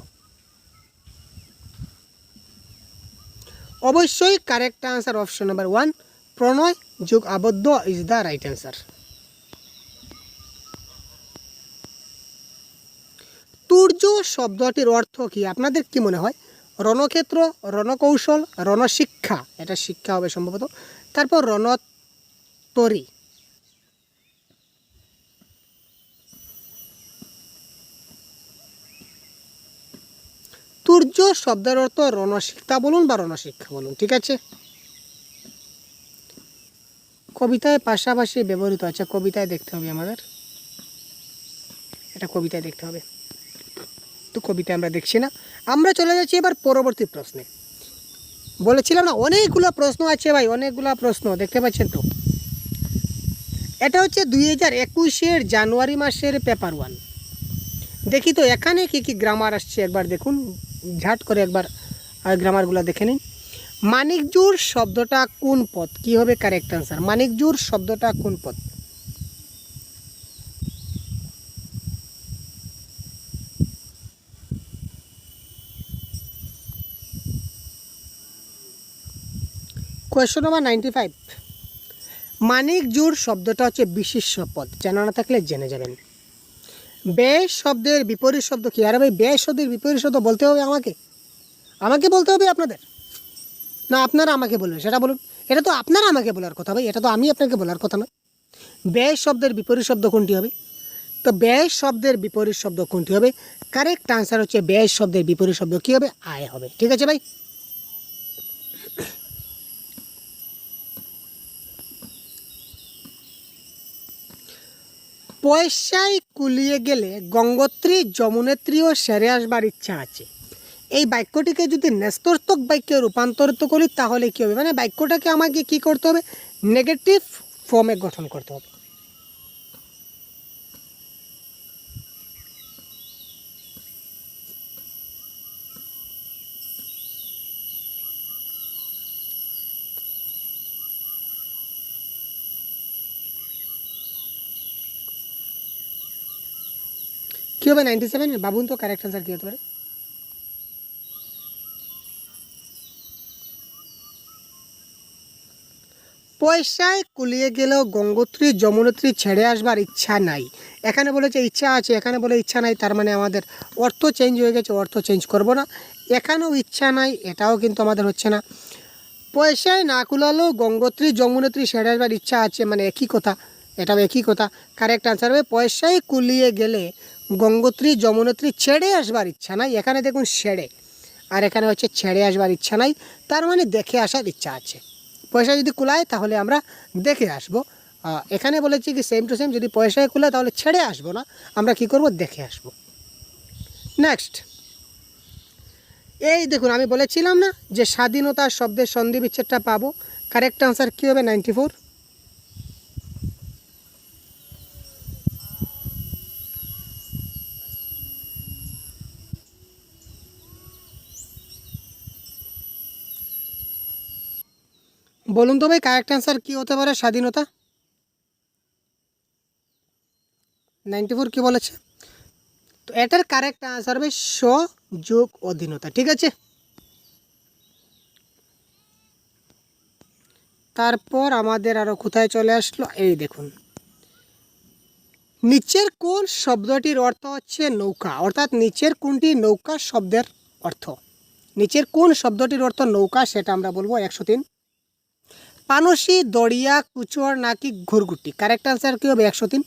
অবশ্যই কারেক্ট আনসার অপশন নাম্বার 1, প্রণয় যুগ আবদ্ধ ইজ দ্য রাইট অ্যান্সার। তুর্য শব্দটির অর্থ কি আপনাদের কি মনে হয়? রণক্ষেত্র, রণকৌশল, রণশিক্ষা, এটা শিক্ষা হবে সম্ভবত। তারপর রণতরী। তুর্য শব্দের অর্থ রণশিক্ষা বলুন বা রণশিক্ষা বলুন, ঠিক আছে। কবিতায় পাশাপাশি ব্যবহৃত আছে, কবিতায় দেখতে হবে আমাদের, এটা কবিতায় দেখতে হবে। তো কবিতায় আমরা দেখছি না, আমরা চলে যাচ্ছি এবার পরবর্তী প্রশ্নে। বলেছিলাম না অনেকগুলো প্রশ্ন আছে ভাই, অনেকগুলো প্রশ্ন দেখতে পাচ্ছেন তো। এটা হচ্ছে 2021-এর জানুয়ারি মাসের পেপার 1। দেখি তো এখানে কি কি গ্রামার আসছে একবার দেখুন, ঝাট করে একবার গ্রামারগুলো দেখে নিন। মানিকজোড় শব্দটা কোন পদ? কি হবে কারেক্ট আনসার? মানিকজোড় শব্দটা কোন পদ? Question number 95। মানিকজোড় শব্দটা হচ্ছে বিশেষ্য পদ, জানা না থাকলে জেনে যাবেন। ব্যয় শব্দের বিপরীত শব্দ কি? আরে ভাই ব্যয় শব্দের বিপরীত শব্দ বলতে হবে আমাকে বলতে হবে আপনাদের, না আপনারা আমাকে বলবেন সেটা বলুন। এটা তো আপনারা আমাকে বলার কথা ভাই, এটা তো আমি আপনাকে বলার কথা না। ব্যয় শব্দের বিপরীত শব্দ কোনটি হবে? তো ব্যয় শব্দের বিপরীত শব্দ কোনটি হবে? কারেক্ট আনসার হচ্ছে ব্যয় শব্দের বিপরীত শব্দ কী হবে? আয় হবে, ঠিক আছে ভাই। পয়সায় কুলিয়ে গেলে গঙ্গোত্রী যমুনেত্রীও সেরে আসবার ইচ্ছা আছে। এই বাক্যটিকে যদি ন্যস্তর্থক বাক্যে রূপান্তরিত করি তাহলে কী হবে? মানে বাক্যটাকে আমাকে কি করতে হবে? নেগেটিভ ফর্মে গঠন করতে হবে। কী হবে? 97 ভাবুন তো কারেক্ট আনসার কী হতে পারে? পয়সায় কুলিয়ে গেলেও গঙ্গোত্রী যমুনেত্রী ছেড়ে আসবার ইচ্ছা নাই। এখানে বলেছে ইচ্ছা আছে, এখানে বলে ইচ্ছা নাই, তার মানে আমাদের অর্থ চেঞ্জ হয়ে গেছে, অর্থ চেঞ্জ করব না। এখানেও ইচ্ছা নাই, এটাও কিন্তু আমাদের হচ্ছে না। পয়সায় না কুলালেও গঙ্গোত্রী যমুনেত্রী ছেড়ে আসবার ইচ্ছা আছে, মানে একই কথা, এটাও একই কথা। কারেক্ট আনসার হবে পয়সায় কুলিয়ে গেলে গঙ্গোত্রী যমুনেত্রী ছেড়ে আসবার ইচ্ছা নাই। এখানে দেখুন ছেড়ে, আর এখানে হচ্ছে ছেড়ে আসবার ইচ্ছা নাই, তার মানে দেখে আসার ইচ্ছা আছে। পয়সা যদি কুলায় তাহলে আমরা দেখে আসবো। এখানে বলেছি কি সেম টু সেম, যদি পয়সায় কুলায় তাহলে ছেড়ে আসবো না, আমরা কি করব? দেখে আসবো। নেক্সট, এই দেখুন আমি বলেছিলাম না যে স্বাধীনতা শব্দের সন্ধি বিচ্ছেদটা পাবো। কারেক্ট আনসার কী হবে? 94। বলুন তো ভাই কারেক্ট আনসার কী হতে পারে? স্বাধীনতা 94 কী বলেছে? তো এটার কারেক্ট আনসার হবে যোগ অধীনতা। ঠিক আছে, তারপর আমাদের আরও কোথায় চলে আসলো, এই দেখুন, নিচের কোন শব্দটির অর্থ হচ্ছে নৌকা, অর্থাৎ নিচের কোনটি নৌকা শব্দের অর্থ, নিচের কোন শব্দটির অর্থ নৌকা সেটা আমরা বলবো 103। পানসি, দড়িয়া, কুচর নাকি ঘুরগুটি, কারেক্ট আনসার কী হবে 103।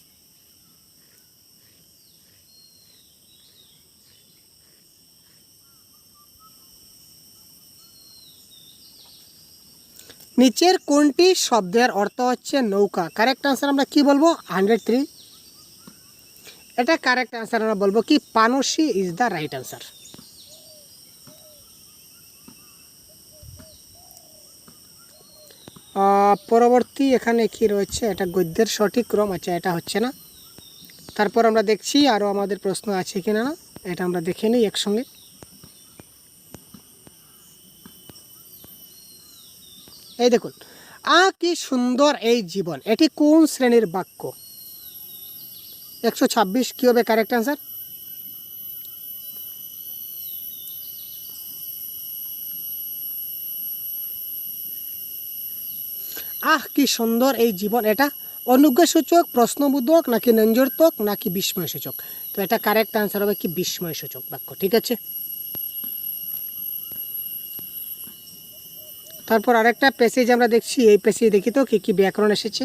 নিচের কোনটি শব্দের অর্থ হচ্ছে নৌকা, কারেক্ট আনসার আমরা কি বলবো 103। এটা কারেক্ট আনসার আমরা বলবো কি পানসি ইজ দ্য রাইট আনসার। পরবর্তী এখানে কি রয়েছে, এটা গদ্যের সঠিক ক্রম, আচ্ছা এটা হচ্ছে না। তারপর আমরা দেখছি আরও আমাদের প্রশ্ন আছে কিনা, না এটা আমরা দেখে নিই একসঙ্গে। এই দেখুন, কি সুন্দর এই জীবন, এটি কোন শ্রেণীর বাক্য, 126 কি হবে কারেক্ট আনসার। কি সুন্দর এই জীবন, এটা অনুজ্ঞাসূচক, প্রশ্নবোধক নাকি নঞ্জর্তক নাকি বিস্ময়সূচক, তো এটা কারেক্ট আনসার হবে কি বিস্ময়সূচক বাক্য। ঠিক আছে, তারপর আরেকটা প্যাসেজ আমরা দেখছি, এই প্যাসেজ দেখি তো কী কী ব্যাকরণ এসেছে।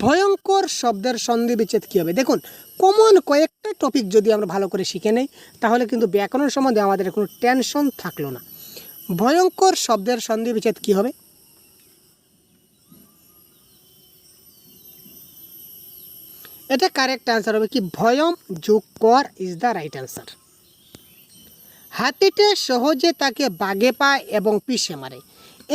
ভয়ঙ্কর শব্দের সন্ধি বিচ্ছেদ কী হবে, দেখুন কমন কয়েকটা টপিক যদি আমরা ভালো করে শিখে নেই তাহলে কিন্তু ব্যাকরণ সম্বন্ধে আমাদের কোনো টেনশন থাকলো না। ভয়ঙ্কর শব্দের সন্ধি বিচ্ছেদ কী হবে, এটা কারেক্ট আনসার হবে কি ভয়ম যোগ কর ইজ দ্য রাইট আনসার। হাতিটা সহজে তাকে বাগে পায় এবং পিষে মারে,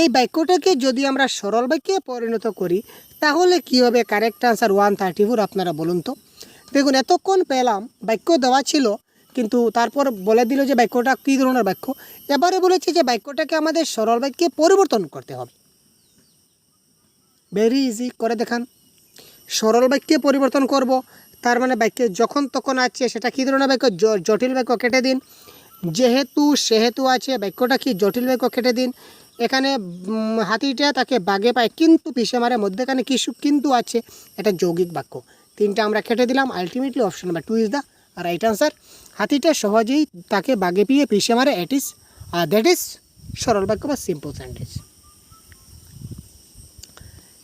এই বাক্যটাকে যদি আমরা সরল বাক্যে পরিণত করি তাহলে কি হবে কারেক্ট আনসার 134। আপনারা বলুন তো, দেখুন এতক্ষণ পেলাম বাক্য দেওয়া ছিল কিন্তু তারপর বলে দিল যে বাক্যটা কী ধরনের বাক্য, এবারে বলেছে যে বাক্যটাকে আমাদের সরল বাক্যে পরিবর্তন করতে হবে। ভেরি ইজি, করে দেখান। সরল বাক্যে পরিবর্তন করব, তার মানে বাক্যে যখন তখন আছে সেটা কী ধরনের বাক্য, জটিল বাক্য কেটে দিন। যেহেতু সেহেতু আছে, বাক্যটা কি জটিল বাক্য কেটে দিন। এখানে হাতিটা তাকে বাগে পায় কিন্তু পিষে মারে, মধ্যেখানে কিছু কিন্তু আছে, এটা যৌগিক বাক্য। তিনটা আমরা কেটে দিলাম, ultimately option number 2 is the right answer. হাতিটা সহজেই তাকে বাগে পিয়ে পিষে মারে, দ্যাট ইজ সরল বাক্য বা সিম্পল সেন্টেন্স।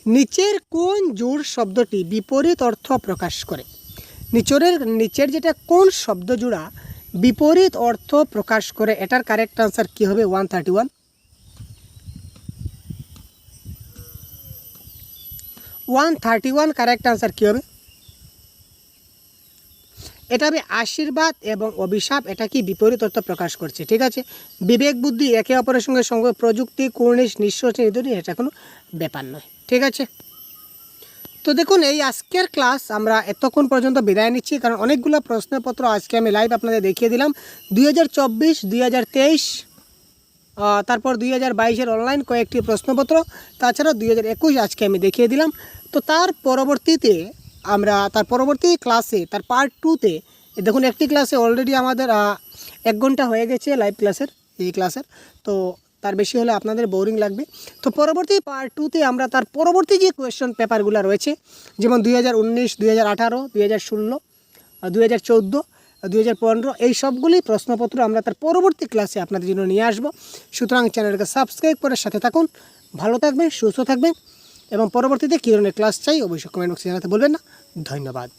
নিচের কোন জোড় শব্দটি বিপরীত অর্থ প্রকাশ করে, নিচের যেটা কোন শব্দ জোড়া বিপরীত অর্থ প্রকাশ করে, এটার কারেক্ট আনসার কি হবে 131। 131 কারেক্ট আনসার কি হবে, এটা হবে আশীর্বাদ এবং অভিশাপ, এটা কি বিপরীত অর্থ প্রকাশ করছে। ঠিক আছে, বিবেক বুদ্ধি একে অপরের সঙ্গে প্রযুক্তি কুর্নিশ নিঃশ্বাস নিধনি, এটা কোনো ব্যাপার নয়। ঠিক আছে, তো দেখুন এই আজকের ক্লাস আমরা এতক্ষণ পর্যন্ত বিদায় নিচ্ছি, কারণ অনেকগুলো প্রশ্নপত্র আজকে আমি লাইভ আপনাদের দেখিয়ে দিলাম। 2024, 2023, তারপর 2022-এর অনলাইন কয়েকটি প্রশ্নপত্র, তাছাড়া 2021 আজকে আমি দেখিয়ে দিলাম। তো তার পরবর্তী ক্লাসে তার পার্ট 2-তে দেখুন একটি ক্লাসে অলরেডি আমাদের 1 ঘন্টা হয়ে গেছে লাইভ ক্লাসের, এই ক্লাসের, তো তার বেশি হলে আপনাদের বোরিং লাগবে। তো পরবর্তী পার্ট 2-তে আমরা তার পরবর্তী যে কোয়েশ্চন পেপারগুলো রয়েছে, যেমন 2019, 2018, 2016, 2014, 2015 এই সবগুলি প্রশ্নপত্র আমরা তার পরবর্তী ক্লাসে আপনাদের জন্য নিয়ে আসব। সুতরাং চ্যানেলকে সাবস্ক্রাইব করে সাথে থাকুন, ভালো থাকবেন, সুস্থ থাকবেন এবং পরবর্তীতে কী ধরনের ক্লাস চাই অবশ্যই কমেন্ট বক্সে জানাতে বলবেন না। ধন্যবাদ।